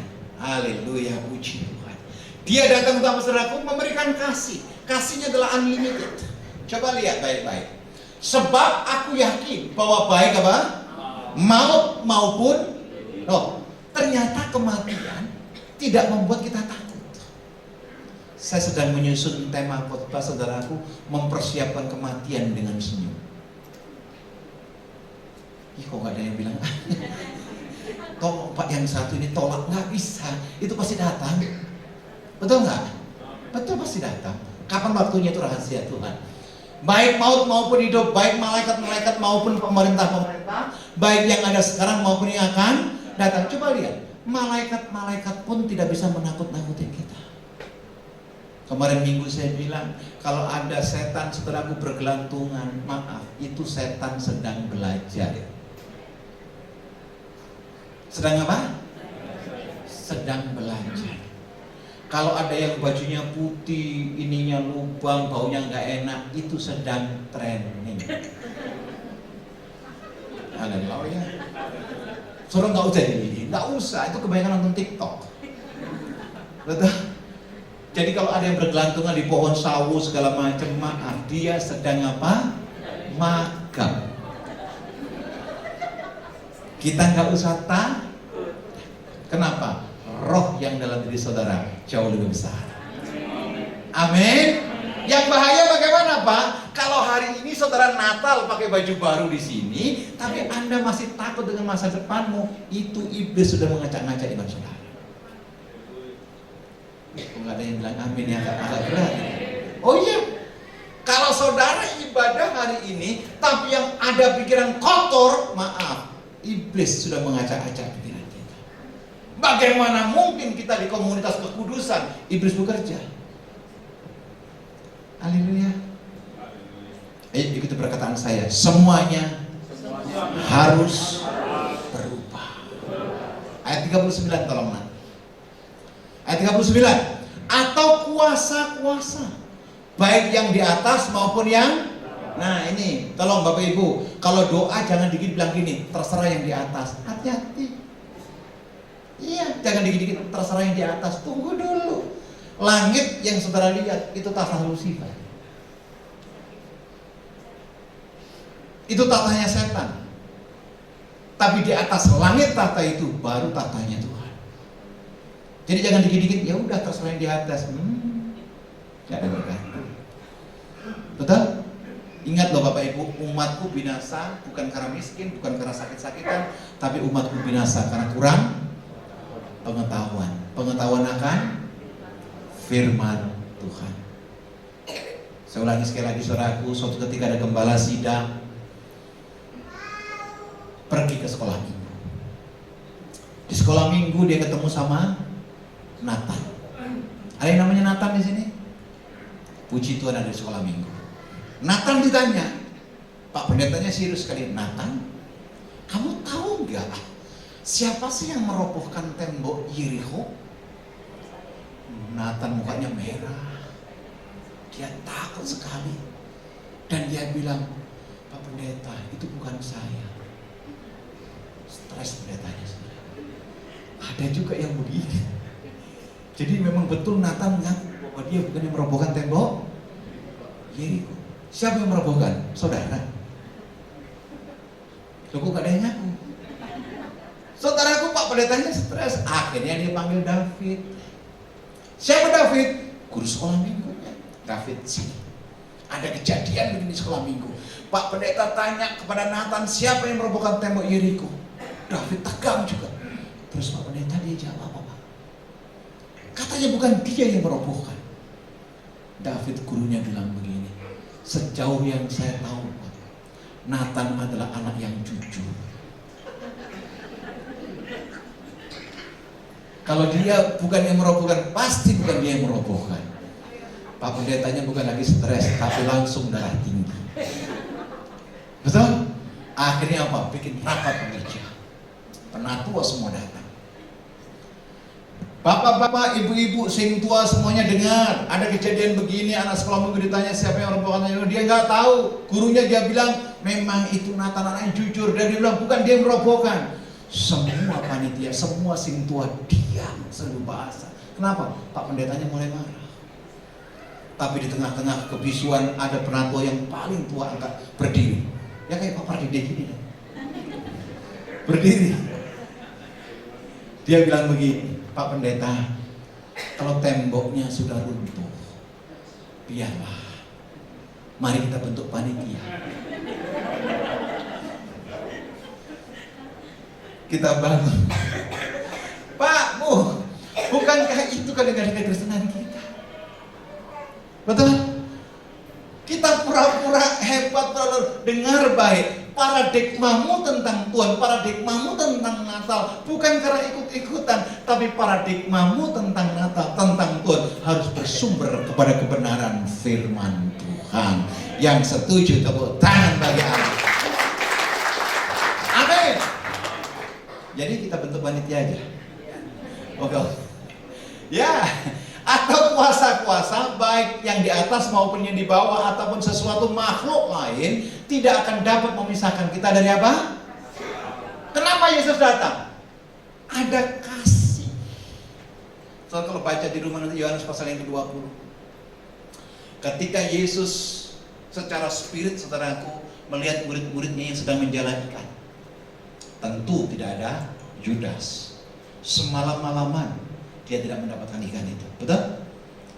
Haleluya, puji Tuhan. Dia datang untuk apa saudaraku? Memberikan kasih. Kasihnya adalah unlimited. Coba lihat baik-baik. Sebab aku yakin bahwa baik apa? Maut maupun ternyata kematian tidak membuat kita takut. Saya sedang menyusun tema khotbah saudaraku, mempersiapkan kematian dengan senyum. Ih, kok gak ada yang bilang tolong Pak yang satu ini tolak, nggak bisa, itu pasti datang, betul nggak? Betul, pasti datang. Kapan waktunya itu rahasia Tuhan. Baik maut maupun hidup, baik malaikat-malaikat maupun pemerintah-pemerintah, baik yang ada sekarang maupun yang akan datang. Coba lihat, malaikat-malaikat pun tidak bisa menakut-nakuti kita. Kemarin minggu saya bilang, kalau ada setan saudaraku bergelantungan, maaf, itu setan sedang belajar. Sedang apa? Sedang belajar. Kalau ada yang bajunya putih, ininya lubang, baunya nggak enak, itu sedang training. Haleluya. Suruh nggak usah ini, nggak usah. Itu kebanyakan nonton TikTok. Betul. Jadi kalau ada yang bergelantungan di pohon sawo segala macam, maaf, dia sedang apa? Magang. Kita nggak usah takut. Kenapa? Roh yang dalam diri saudara jauh lebih besar. Amin. Yang bahaya bagaimana Pak? Kalau hari ini saudara Natal pakai baju baru di sini, tapi Anda masih takut dengan masa depanmu, itu iblis sudah mengacak-ngacak iman saudara. Nggak ada yang bilang amin ya, agak berat. Oh iya, kalau saudara ibadah hari ini, tapi yang ada pikiran kotor, maaf, iblis sudah mengacak-acak pikiran kita. Bagaimana mungkin kita di komunitas kekudusan, iblis bekerja? Haleluya. Ikuti perkataan saya, semuanya harus berubah. Ayat 39 tolong nak. Ayat 39. Atau kuasa-kuasa, baik yang di atas maupun yang, nah ini tolong Bapak Ibu, kalau doa jangan dikit bilang gini, terserah yang di atas. Hati-hati. Iya, jangan dikit-dikit terserah yang di atas. Tunggu dulu. Langit yang saudara lihat itu tahta Lucifer. Itu tahtanya setan. Tapi di atas langit tahta itu baru tahtanya Tuhan. Jadi jangan dikit-dikit, ya udah terserah yang di atas. Gak ada berkah. Betul? Ingat loh Bapak Ibu, umatku binasa bukan karena miskin, bukan karena sakit-sakitan, tapi umatku binasa karena kurang pengetahuan. Pengetahuan akan firman Tuhan. Saya ulangi sekali lagi saudaraku, suatu ketika ada gembala sidang pergi ke sekolah minggu. Di sekolah minggu dia ketemu sama Nathan. Ada yang namanya Nathan di sini? Puji Tuhan ada di sekolah minggu. Nathan ditanya, Pak pendetanya serius sekali, Nathan, kamu tahu nggak siapa sih yang merobohkan tembok Yeriko? Nathan mukanya merah, dia takut sekali, dan dia bilang, Pak pendeta itu bukan saya. Stres pendetanya. Ada juga yang begini. Jadi memang betul Nathan mengaku bahwa dia bukan yang merobohkan tembok Yeriko. Siapa yang merobohkan? Saudara. Loh kok gak ada yang ngaku? Saudaraku Pak pendetanya stres. Akhirnya dia panggil David. Siapa David? Guru sekolah minggunya. David sini. Ada kejadian begini di sekolah minggu. Pak pendeta tanya kepada Nathan, siapa yang merobohkan tembok Yeriko? David tegang juga. Terus Pak pendeta dia jawab apa? Katanya bukan dia yang merobohkan. David gurunya bilang begini, sejauh yang saya tahu, Nathan adalah anak yang jujur. Kalau dia bukan yang merobohkan, pasti bukan dia yang merobohkan. Pak pendetanya bukan lagi stres, tapi langsung darah tinggi. Betul? Akhirnya apa? Bikin rapat pengerja. Penatua semua datang. Bapak-bapak, ibu-ibu, sing tua semuanya dengar. Ada kejadian begini, anak sekolah minggu ditanya siapa yang merobohkannya. Dia nggak tahu. Gurunya dia bilang, memang itu Nathan anak yang jujur. Dan dia bilang, bukan dia yang merobohkan. Semua panitia, semua sing tua diam seluruh bahasa. Kenapa? Pak pendetanya mulai marah. Tapi di tengah-tengah kebisuan ada penatua yang paling tua angkat berdiri. Ya kayak Pak Pardede gini. Berdiri. Dia bilang begini, Pak pendeta, kalau temboknya sudah runtuh, biarlah. Mari kita bentuk panitia. Kita bangun. Pak, Bu, bukankah itu kadang-kadang kekristenan kita? Betul? Kita pura-pura hebat, pura-pura dengar baik. Paradigmamu tentang Tuhan, paradigmamu tentang Natal, bukan karena ikut-ikutan, tapi paradigmamu tentang Natal, tentang Tuhan harus bersumber kepada kebenaran firman Tuhan. Yang setuju tepuk tangan bagi Allah. Amin. Jadi kita bentuk panitia aja. Oke. Ya. Atau kuasa-kuasa baik yang di atas maupun yang di bawah ataupun sesuatu makhluk lain tidak akan dapat memisahkan kita dari apa? Kenapa Yesus datang? Ada kasih. Soalnya kalau baca di rumah nanti Yohanes pasal yang ke-20, ketika Yesus secara spirit saudaraku melihat murid-muridnya yang sedang menjalankan, tentu tidak ada Yudas. Semalam-malaman dia tidak mendapatkan ikan itu, betul?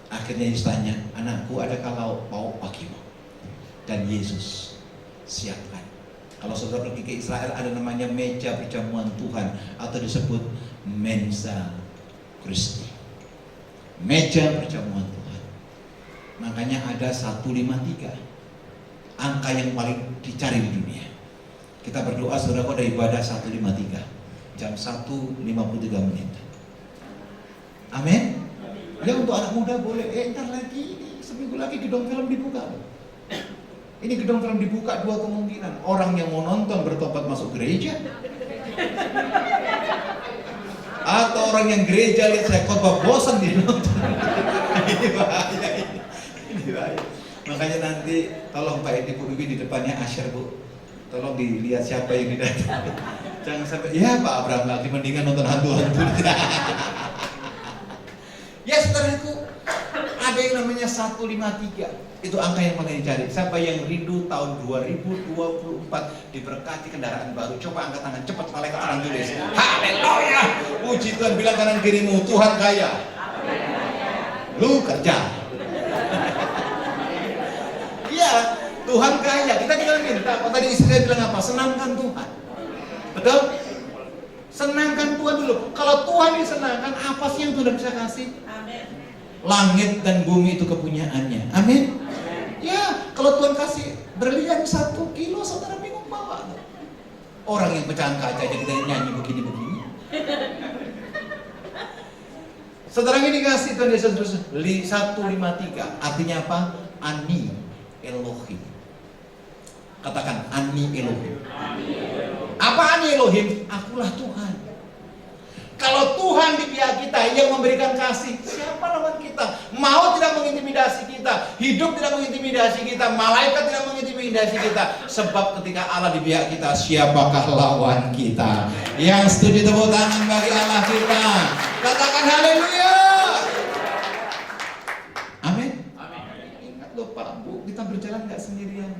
Akhirnya Yesus tanya, anakku adakah lauk bagimu? Dan Yesus siapkan. Kalau saudara pergi ke Israel ada namanya meja perjamuan Tuhan atau disebut mensa Christi, meja perjamuan Tuhan. Makanya ada 153, angka yang paling dicari di dunia. Kita berdoa saudara, ada ibadah 153 jam 1:53 menit. Amin. Ya untuk anak muda boleh. Ntar lagi seminggu lagi gedung film dibuka. Ini gedung film dibuka, dua kemungkinan. Orang yang mau nonton bertobat masuk gereja, atau orang yang gereja lihat saya khotbah bosan dia nonton. Ini bahaya ini. Ini bahaya. Makanya nanti tolong Pak Edi Bu Bibi di depannya asyar Bu. Tolong dilihat siapa yang didatang. Jangan sampai, ya Pak Abraham lagi mendingan nonton hantu-hantu. Ya saudaraku, ada yang namanya 153. Itu angka yang paling dicari. Siapa yang rindu tahun 2024 diberkati kendaraan baru? Coba angkat tangan cepat, malaikat sedang tulis. Haleluya. Puji Tuhan, bilang kanan kirimu, Tuhan kaya. Lu kerja. Iya, Tuhan kaya. Kita tinggal minta. Kalau tadi istri saya bilang apa? Senangkan Tuhan. Betul? Senangkan Tuhan dulu. Kalau Tuhan disenangkan, apa sih yang Tuhan bisa kasih? Amin. Langit dan bumi itu kepunyaannya. Amin. Ya, kalau Tuhan kasih berlian 1 kilo, saudara bingung bawa. Orang yang pecahan kaca aja kita nyanyi begini-begini. Saudara ini dikasih Tuhan Yesus 153. Artinya apa? Ani Elohim. Katakan Ani Elohim. Apa Ani Elohim? Akulah Tuhan. Kalau Tuhan di pihak kita yang memberikan kasih, siapa lawan kita? Maut tidak mengintimidasi kita, hidup tidak mengintimidasi kita, malaikat tidak mengintimidasi kita. Sebab ketika Allah di pihak kita, siapakah lawan kita? Yang setuju tepuk tangan bagi Allah kita. Katakan haleluya. Amin. Ingat loh Pak Bu, kita berjalan nggak sendirian.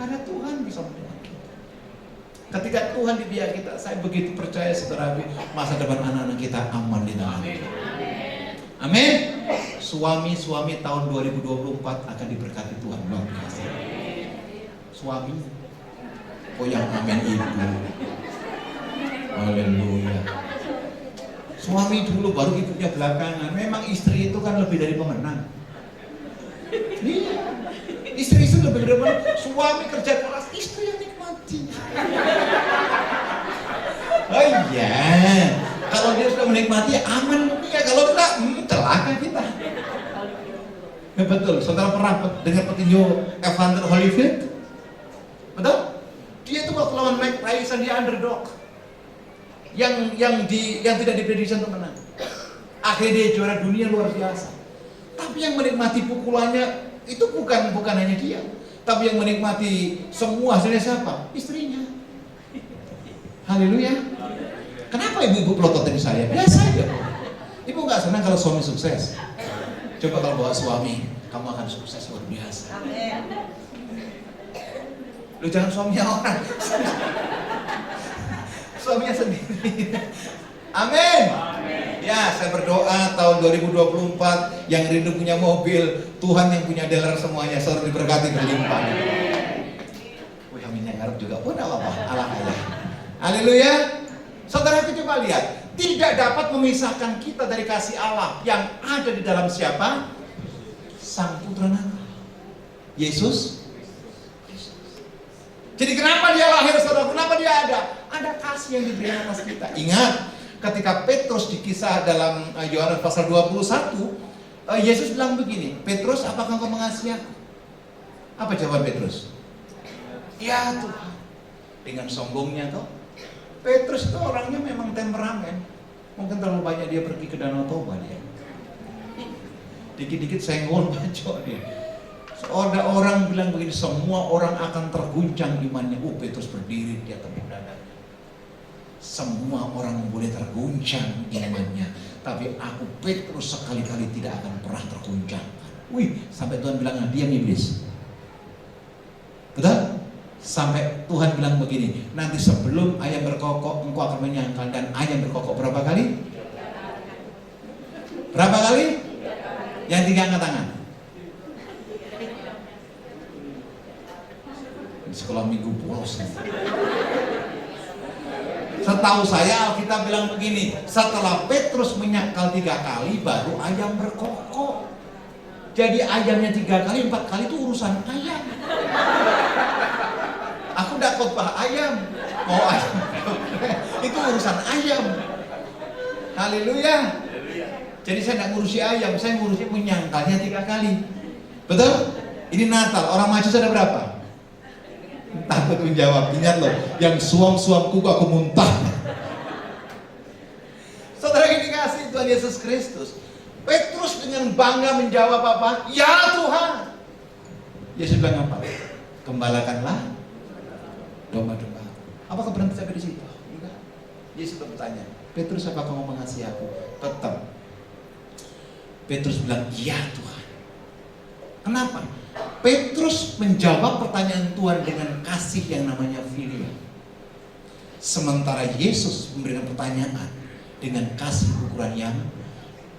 Ada Tuhan bisa menolong. Ketika Tuhan di pihak kita, saya begitu percaya saudara, masa depan anak-anak kita aman di tangan kita. Amin. Suami-suami tahun 2024 akan diberkati Tuhan luar biasa. Suami, oh yang amin ibu. Haleluya. Suami dulu baru ibunya belakangan. Memang istri itu kan lebih dari pemenang. Iya. Istri lebih dari pemenang. Suami kerja keras, istri yang nikmati. Oh iya, kalau dia sudah menikmati aman ya, kalau tidak celaka kita. Ya betul, saudara pernah dengar petinju Evander Holyfield? Betul? Dia itu waktu lawan Mike Tyson dia underdog, yang tidak diprediksi untuk menang. Akhirnya dia juara dunia luar biasa. Tapi yang menikmati pukulannya itu bukan hanya dia, tapi yang menikmati semua hasilnya siapa? Istrinya. Haleluya. Kenapa ibu-ibu pelototin saya? Biasa aja. Ibu nggak senang kalau suami sukses. Coba kalau bawa suami, kamu akan sukses luar biasa. Amin. Lu jangan suaminya orang. Suaminya sendiri. Amin. Ya, saya berdoa tahun 2024 yang rindu punya mobil, Tuhan yang punya dealer semuanya, saudara diberkati berlimpah. Wih, aminnya ngarep juga. Oh, enggak apa-apa. Allah kaya. Haleluya. Saudara itu coba lihat, tidak dapat memisahkan kita dari kasih Allah yang ada di dalam siapa? Sang Putra Natal, Yesus. Jadi kenapa dia lahir, saudara? Kenapa dia ada? Ada kasih yang diberikan atas kita. Ingat, ketika Petrus di kisah dalam Yohanes pasal 21, Yesus bilang begini, Petrus, apakah engkau mengasihi aku? Apa jawaban Petrus? Ya Tuhan. Dengan sombongnya toh, Petrus itu orangnya memang temperamen. Mungkin terlalu banyak dia pergi ke Danau Toba dia. Dikit-dikit senggol bacok dia. Ada orang bilang begini, semua orang akan terguncang imannya. Petrus berdiri, dia tepuk dadanya. Semua orang boleh terguncang imannya, tapi aku Petrus sekali-kali tidak akan pernah terguncang. Wih, sampai Tuhan bilang, diam iblis. Betul? Sampai Tuhan bilang begini, nanti sebelum ayam berkokok engkau akan menyangkal. Dan ayam berkokok berapa kali? Berapa kali? Yang 3 angkat tangan. Di sekolah minggu polos. Setahu saya Alkitab bilang begini, setelah Petrus menyangkal 3 kali baru ayam berkokok. Jadi ayamnya 3 kali, 4 kali itu urusan ayam. Aku udah khotbah ayam, mau ayam itu urusan ayam. Haleluya. Jadi saya nggak ngurusi ayam, saya ngurusi menyangkalnya 3 kali. Betul? Ini Natal, orang Majus ada berapa? Takut menjawab. Ingat loh, yang suam-suam kuku aku muntah. Saudara yang dikasih Tuhan Yesus Kristus, Petrus dengan bangga menjawab apa? Ya Tuhan. Yesus bilang apa? Gembalakanlah domba-domba. Apakah berhenti sampai di situ? Yesus bertanya, Petrus, apa kamu mengasihi aku? Tetap Petrus bilang, iya Tuhan. Kenapa? Petrus menjawab pertanyaan Tuhan dengan kasih yang namanya filia. Sementara Yesus memberikan pertanyaan dengan kasih ukuran yang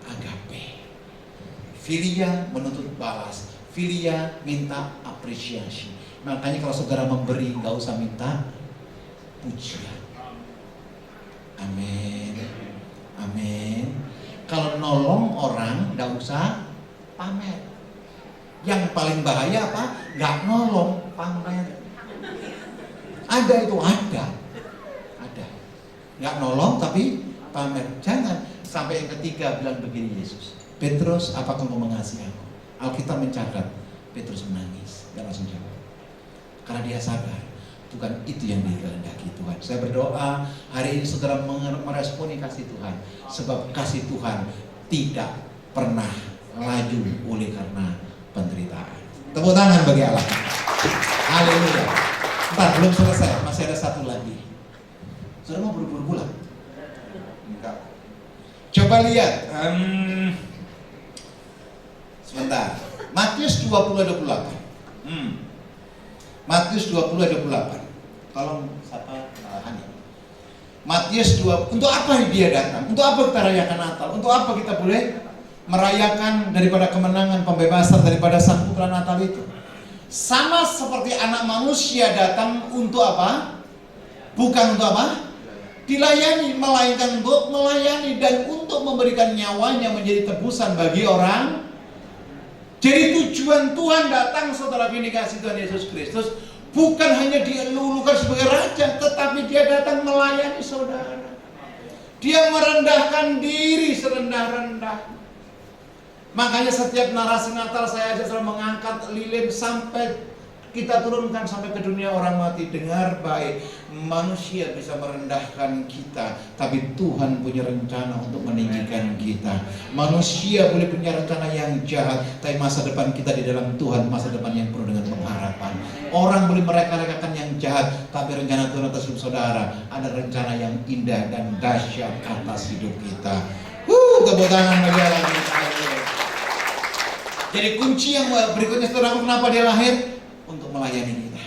agape. Filia menuntut balas, filia minta apresiasi. Makanya kalau saudara memberi, nggak usah minta pujian. Amin, amin. Kalau nolong orang, nggak usah pamer. Yang paling bahaya apa? Nggak nolong, pamer. Ada itu, ada. Nggak nolong tapi pamer. Jangan. Sampai yang ketiga bilang begini Yesus, Petrus, apa kamu mengasihi aku? Alkitab mencatat Petrus menangis, dia langsung jawab. Karena dia sadar bukan itu yang dikehendaki Tuhan. Saya berdoa hari ini saudara meresponi kasih Tuhan, sebab kasih Tuhan tidak pernah laju oleh karena penderitaan. Tepuk tangan bagi Allah. Haleluya. Entar belum selesai, masih ada satu lagi. Saudara mau buru-buru pulang? Enggak. Coba lihat, sebentar. Matius 20:28. Matius 20:28. Tolong siapa? Hani. Matius 2. Untuk apa dia datang? Untuk apa kita rayakan Natal? Untuk apa kita boleh merayakan daripada kemenangan pembebasan daripada Sang Putra Natal itu? Sama seperti anak manusia datang untuk apa? Bukan untuk apa? Dilayani, melainkan untuk melayani dan untuk memberikan nyawanya menjadi tebusan bagi orang. Jadi tujuan Tuhan datang, saudara vindikasi Tuhan Yesus Kristus, bukan hanya dielulukan sebagai raja, tetapi dia datang melayani saudara. Dia merendahkan diri serendah-rendah. Makanya setiap narasi Natal saya aja selalu mengangkat lilin sampai kita turunkan sampai ke dunia orang mati. Dengar baik, manusia bisa merendahkan kita, tapi Tuhan punya rencana untuk meninggikan kita. Manusia boleh punya rencana yang jahat, tapi masa depan kita di dalam Tuhan, masa depan yang penuh dengan pengharapan. Orang boleh mereka-rekakan yang jahat, tapi rencana Tuhan atas hidup saudara ada rencana yang indah dan dahsyat atas hidup kita. Tepuk tangan bagi Allah. Jadi kunci yang berikutnya saudara, kenapa dia lahir? Untuk melayani kita.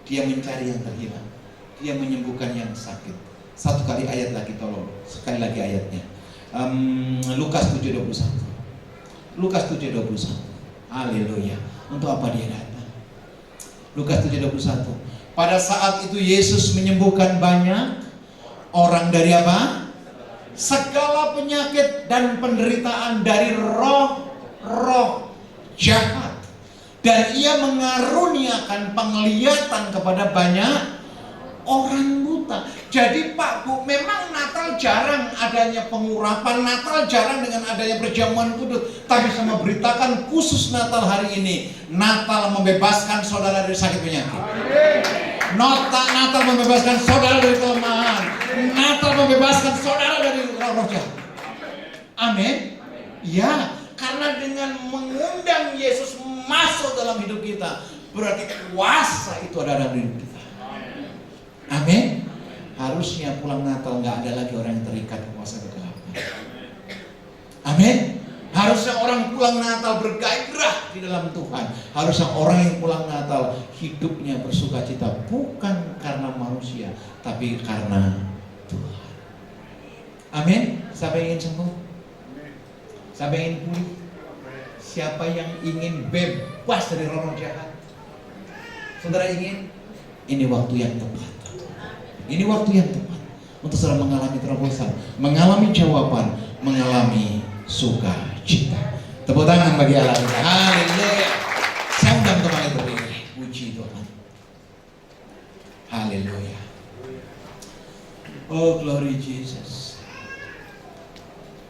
Dia mencari yang terhilang, dia menyembuhkan yang sakit. Satu kali ayat lagi, tolong sekali lagi ayatnya. Lukas 7:21. Lukas 7:21. Haleluya. Untuk apa dia datang? Lukas 7:21. Pada saat itu Yesus menyembuhkan banyak orang dari apa? Segala penyakit dan penderitaan, dari roh jahat. Dan ia mengaruniakan penglihatan kepada banyak orang buta. Jadi Pak Bu, memang Natal jarang adanya pengurapan, Natal jarang dengan adanya perjamuan kudus. Tapi saya mau beritakan khusus Natal hari ini, Natal membebaskan saudara dari sakit penyakit. Natal membebaskan saudara dari kelemahan. Natal membebaskan saudara dari roh jahat. Amin. Ya, karena dengan mengundang Yesus masuk dalam hidup kita, berarti kuasa itu ada dalam hidup kita. Amin. Harusnya pulang Natal nggak ada lagi orang yang terikat kuasa kegelapan. Amin. Harusnya orang pulang Natal bergairah di dalam Tuhan. Harusnya orang yang pulang Natal hidupnya bersukacita, bukan karena manusia, tapi karena Tuhan. Amin. Siapa yang ingin sembuh? Siapa yang ingin pulih? Siapa yang ingin bebas dari roh jahat? Saudara ingin? Ini waktu yang tepat. Ini waktu yang tepat untuk saudara mengalami terobosan, mengalami jawaban, mengalami sukacita. Tepuk tangan bagi Allah. Haleluya. Saya undang kembali berdiri. Puji Tuhan. Haleluya. Oh glory Jesus.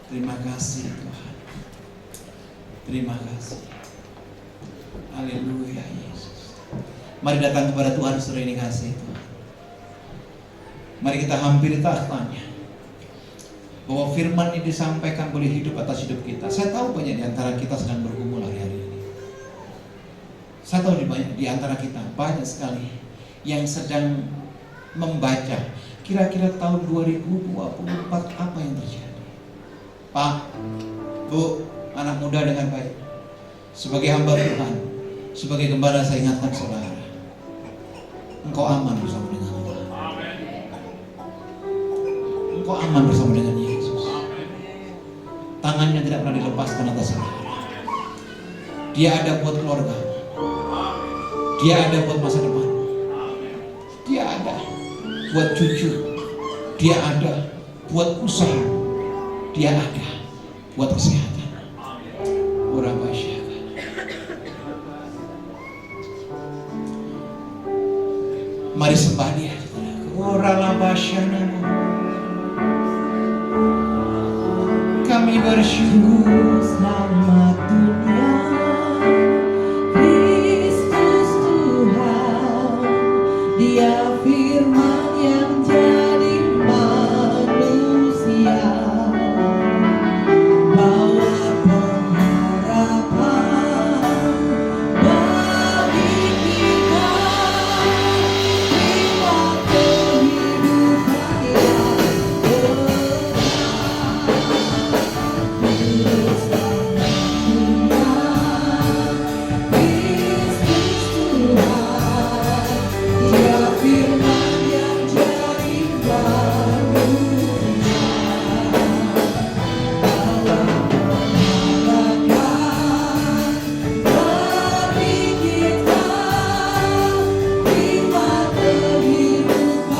Terima kasih Tuhan. Terima kasih. Haleluya Yesus. Mari datang kepada Tuhan saudara ini kasih Tuhan. Mari kita hampiri tahtanya, bahwa firman ini disampaikan boleh hidup atas hidup kita. Saya tahu banyak di antara kita sedang bergumul hari-hari ini. Saya tahu di antara kita banyak sekali yang sedang membaca kira-kira tahun 2024 apa yang terjadi? Pak, Bu, anak muda dengan baik, sebagai hamba Tuhan, sebagai gembala saya ingatkan saudara, engkau aman bersama dengan Allah. Engkau aman bersama dengan Yesus. Tangannya tidak pernah dilepaskan atas saudara. Dia ada buat keluarga. Dia ada buat masa depan. Dia ada buat cucu. Dia ada buat usaha. Dia ada buat kesehatan. Mari sembah Dia. Kami bersyukur. Selamat dunia, Kristus Tuhan, Dia firman yang jadi manusia, bawa pengharapan bagi kita, terima kehidupan yang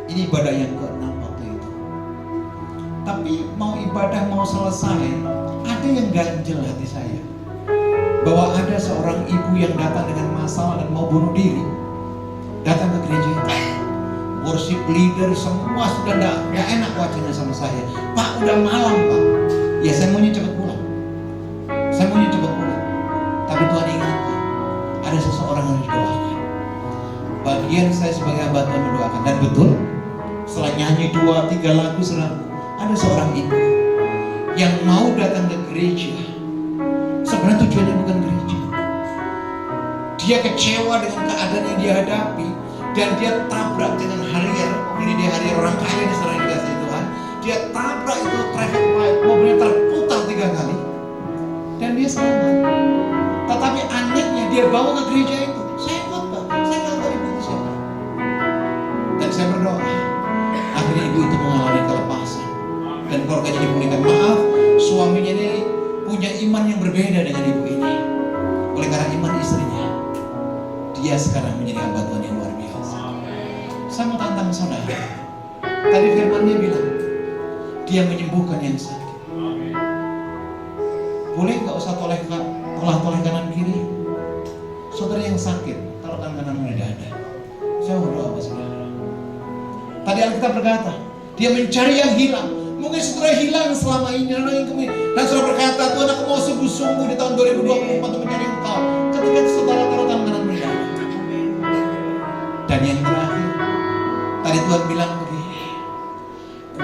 Ini ibadah yang ke-6 waktu itu. Tapi mau ibadah mau selesai, ada yang ganjel hati saya. Bahwa ada seorang ibu yang datang dengan masalah dan mau bunuh diri, datang ke gereja itu. Worship leader semua sudah gak enak wajahnya sama saya. Pak, udah malam Pak. Ya saya maunya cepat pulang. Saya maunya cepat pulang. Tapi Tuhan ingatkan, ada seseorang yang didoakan. Bagian saya sebagai hamba Tuhan mendoakan. Dan betul, setelah nyanyi 2-3 lagu ada seorang ibu yang mau datang ke gereja. Sebenarnya tujuannya bukan gereja. Dia kecewa dengan keadaan yang dia hadapi, dan dia tabrak dengan Harrier. Ini dia Harrier, orang kaya di sana dikasih Tuhan. Dia tabrak itu traffic light, mobilnya terputar 3 kali dan dia selamat. Tetapi anehnya dia bawa ke gereja itu. Saya ikut Pak, saya nggak tahu ibu itu siapa. Dan saya berdoa, akhirnya ibu itu mengalami kelepasan dan keluarganya dipulihkan. Maaf, suaminya ini punya iman yang berbeda dengan ibu ini. Oleh karena iman istrinya, dia sekarang menjadi hamba Tuhan yang luar biasa. Saya mau tantang saudara. Tadi firman-Nya bilang, dia menyembuhkan yang sakit. Boleh nggak usah toleh kanan kiri? Saudara yang sakit, taruh kanan di dada. Saya mau doa saudara. Tadi Alkitab berkata, dia mencari yang hilang. Mungkin saudara hilang selama ini, dan saudara berkata, Tuhan aku mau sungguh-sungguh di tahun 2024 untuk mencari Engkau. Ketika saudara taruh kanan di dada. Dan yang terakhir, tadi Tuhan bilang begini,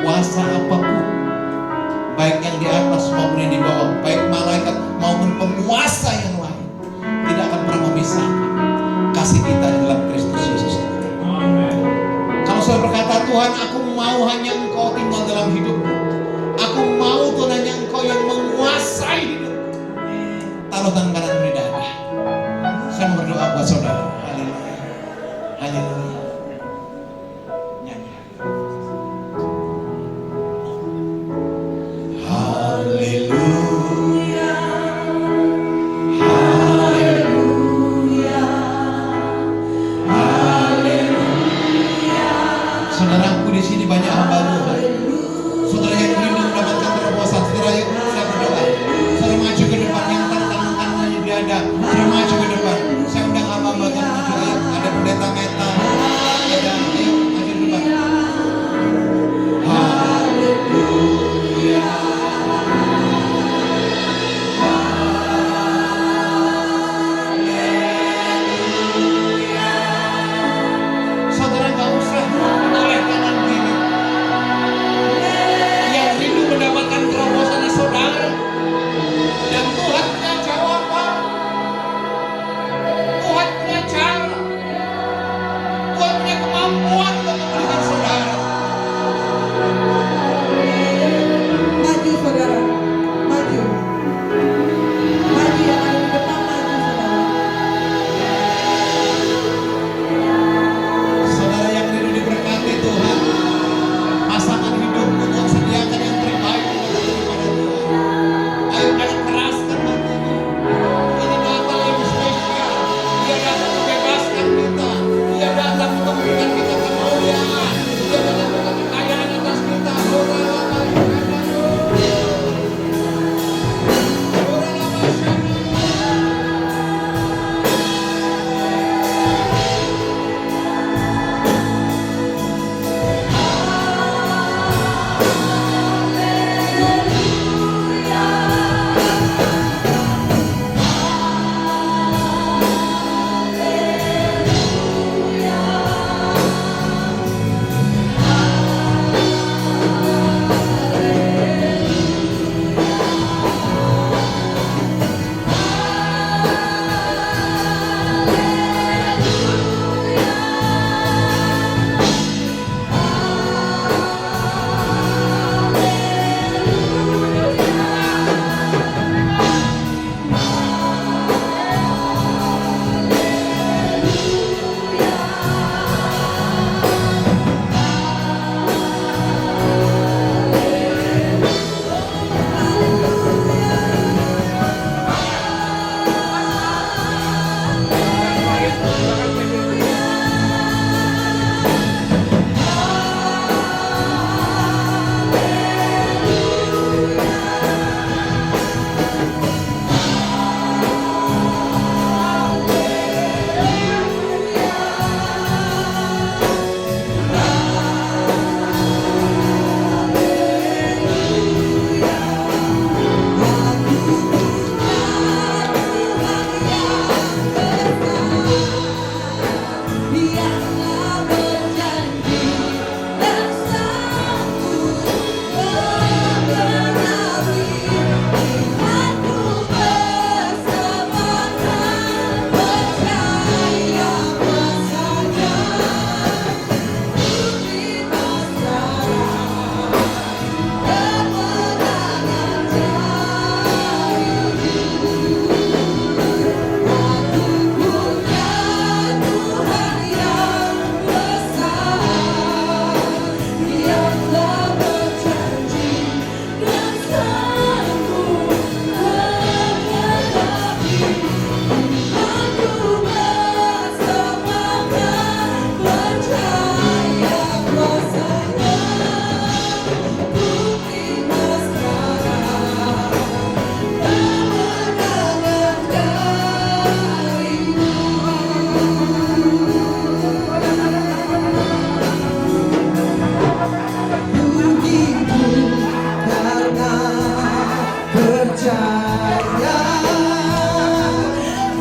kuasa apapun, baik yang di atas maupun yang di bawah, baik malaikat maupun penguasa yang lain, tidak akan pernah memisahkan kasih kita di dalam Kristus Yesus. Kalau saya berkata, Tuhan aku mau hanya Engkau tinggal dalam hidupku, aku mau Tuhan hanya Engkau yang menguasai hidupku, taruh tangan kanan di dada. Saya mau berdoa buat saudara. Haleluya, haleluya. Saudaraku di sini banyak hamba Tuhan. Saudara yang rindu mendapatkan terobosan, saudara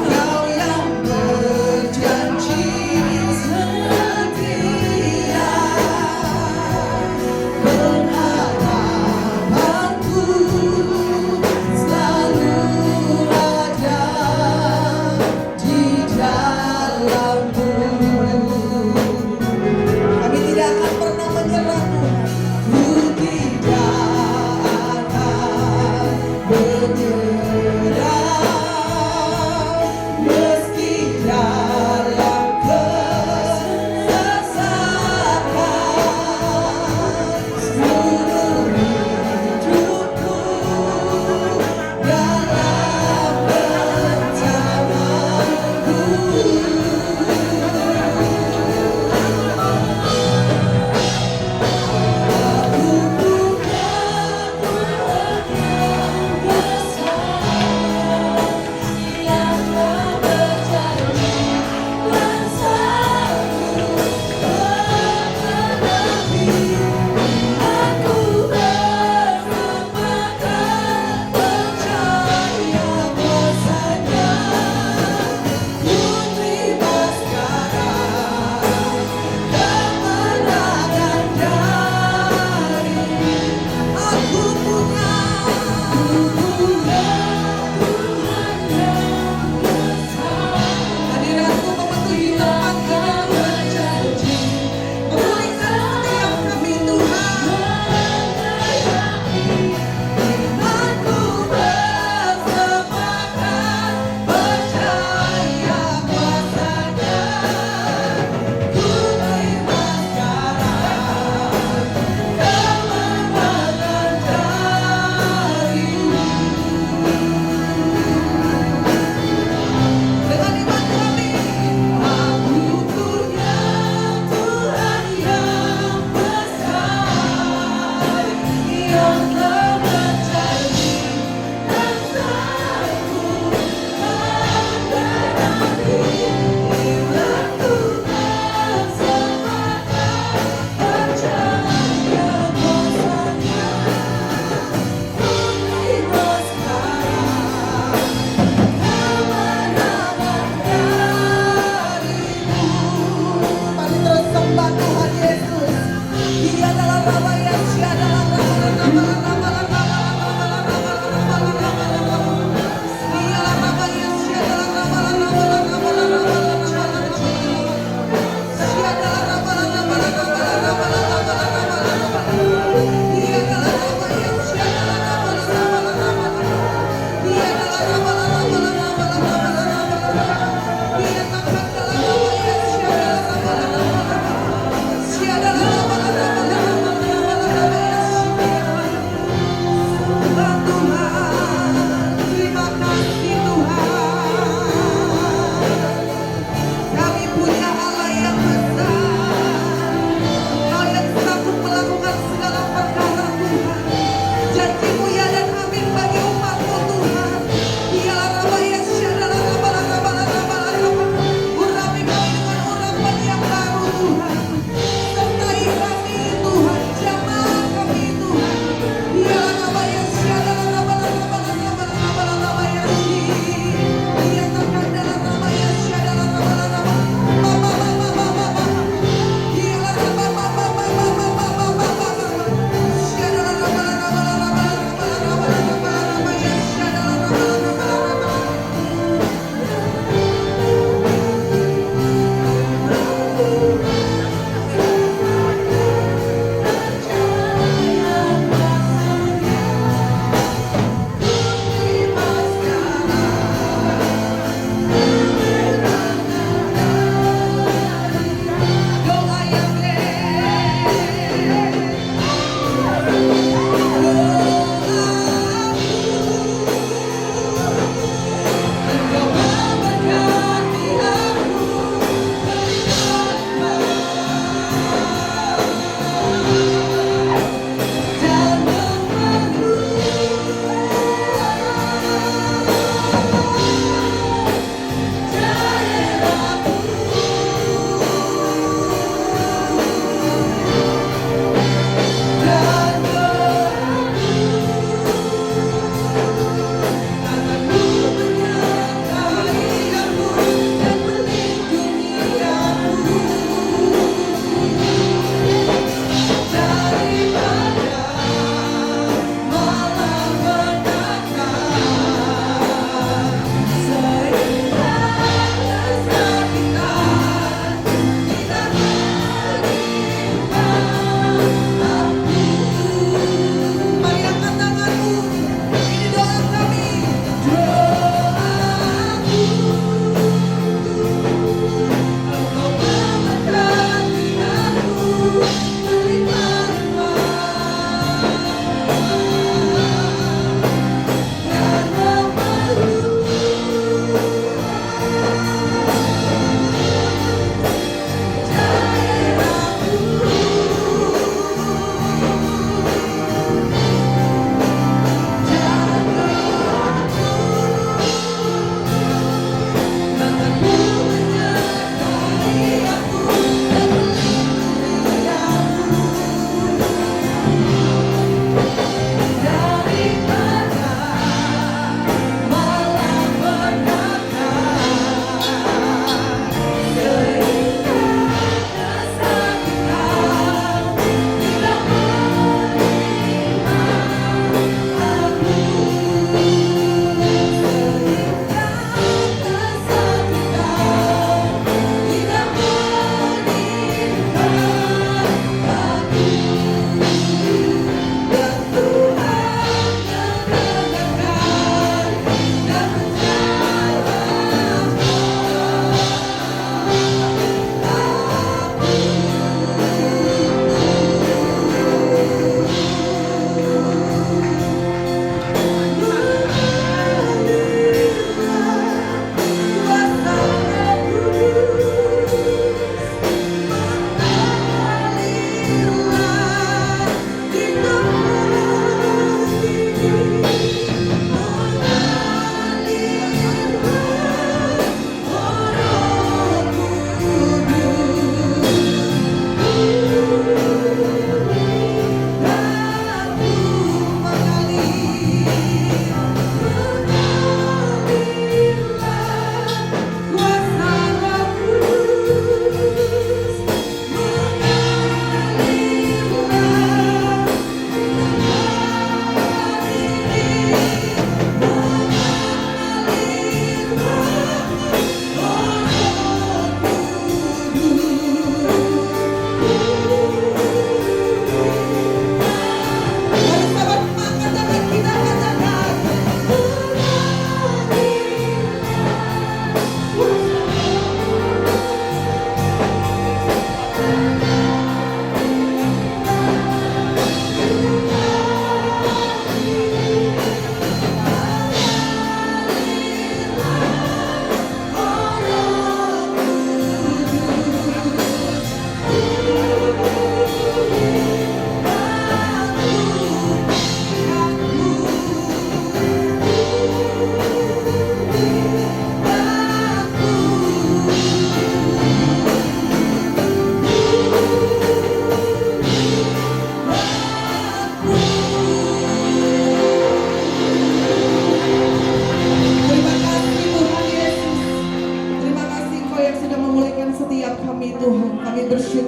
Kau yang berjanji setia, pengharapanku selalu ada di dalam-Mu. Kami tidak akan pernah menyerah, ku tidak akan menyerah.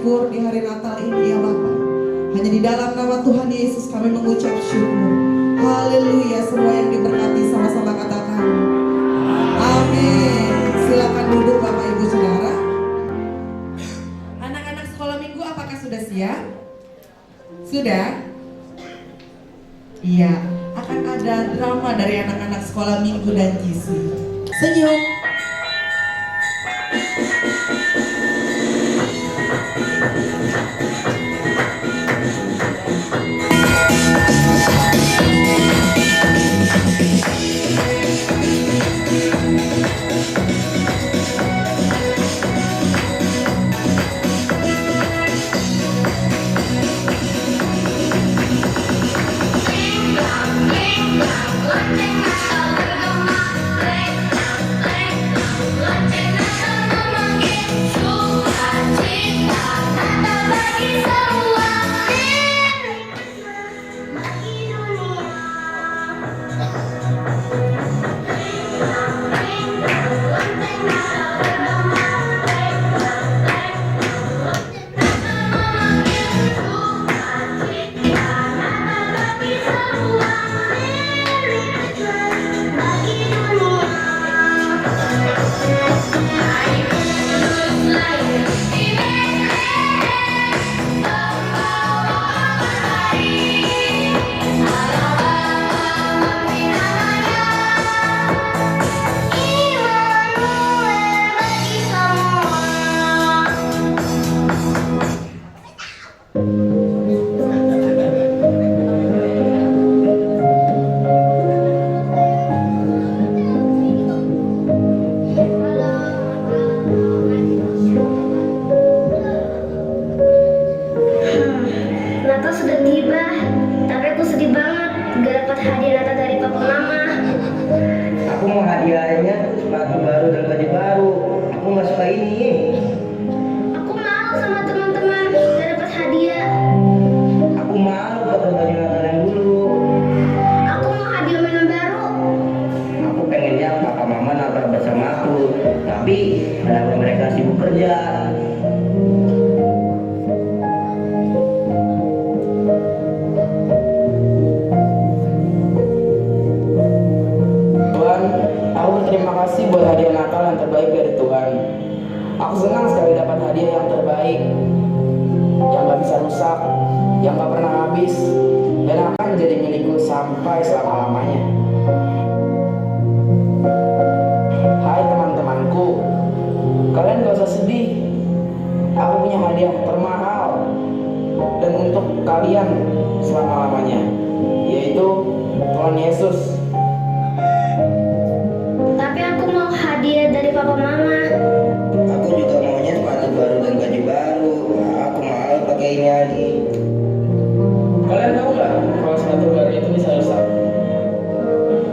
syukur di hari Natal ini ya Bapa. Hanya di dalam nama Tuhan Yesus kami mengucap syukur. Haleluya, semua yang diberkati sama-sama katakan amin. Silakan duduk Bapak Ibu Saudara. Anak-anak sekolah minggu apakah sudah siap? Sudah? Iya, akan ada drama dari anak-anak sekolah minggu dan GC. Senyum. Natal sudah tiba, tapi aku sedih banget gak dapat hadiah Natal dari papa mama. Aku mau hadiahnya sepatu baru dan baju baru. Aku nggak suka ini. Aku malu sama teman-teman gak dapat hadiah. Aku malu pakai baju Natal yang dulu. Aku mau hadiah mainan baru. Aku pengennya papa mama Natal bersama aku. Tapi karena mereka sibuk kerja. Tuhan, aku berterima kasih buat hadiah Natal yang terbaik dari Tuhan. Aku senang sekali dapat hadiah yang terbaik, yang gak bisa rusak, yang gak pernah habis, dan akan menjadi milikku sampai selama-lamanya. Hai teman-temanku, kalian gak usah sedih. Aku punya hadiah termahal dan untuk kalian selama-lamanya, yaitu Tuhan Yesus. Tapi aku mau hadiah dari papa mama. Aku juga maunya sepatu baru dan baju baru. Aku mau pakai ini lagi. Kalian tahu nggak kalau sepatu baru itu bisa rusak?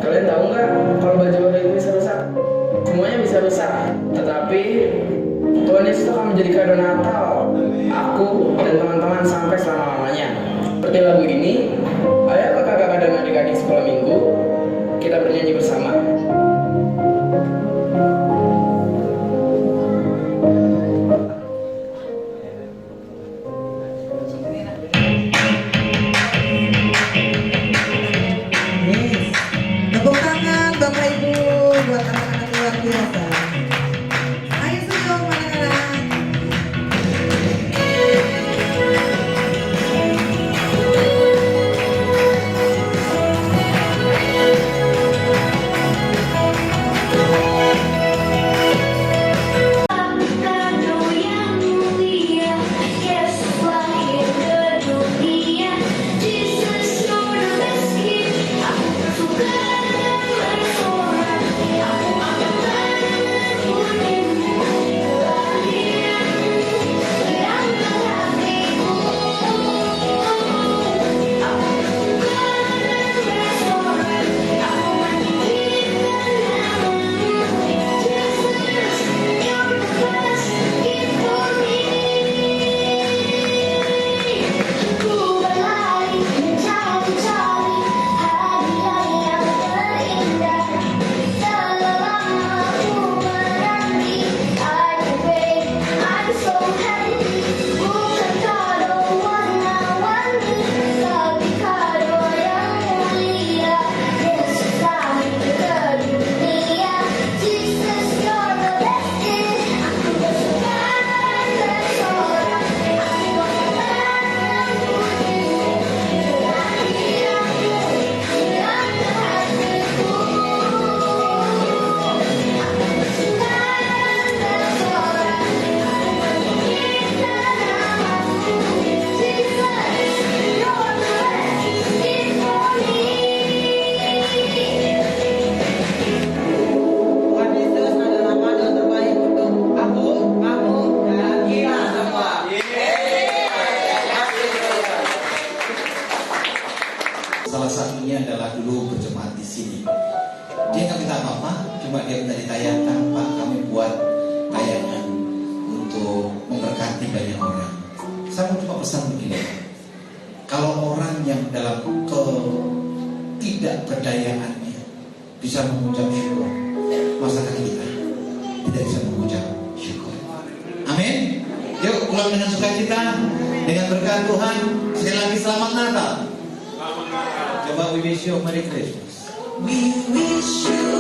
Kalian tahu nggak kalau baju baru itu bisa rusak? Semuanya bisa rusak, tetapi Tuhan Yesus akan menjadi kado Natal aku dan teman-teman sampai selama-lamanya. Seperti lagu ini, ayo kakak-kakak dan adik-adik sekolah minggu, kita bernyanyi bersama. Yes. Tepuk tangan Bapak Ibu buat anak-anak luar biasa. Ayo senyum anak-anak. Cuma dia minta ditayangkan, Pak, kami buat tayangan untuk memberkati banyak orang. Saya mau cuma pesan begini, kalau orang yang dalam ketidakberdayaannya bisa mengucap syukur, masakan kita tidak bisa mengucap syukur. Amin. Yuk pulang dengan sukacita, dengan berkat Tuhan. Sekali lagi selamat Natal. Coba we wish you Merry Christmas. We wish you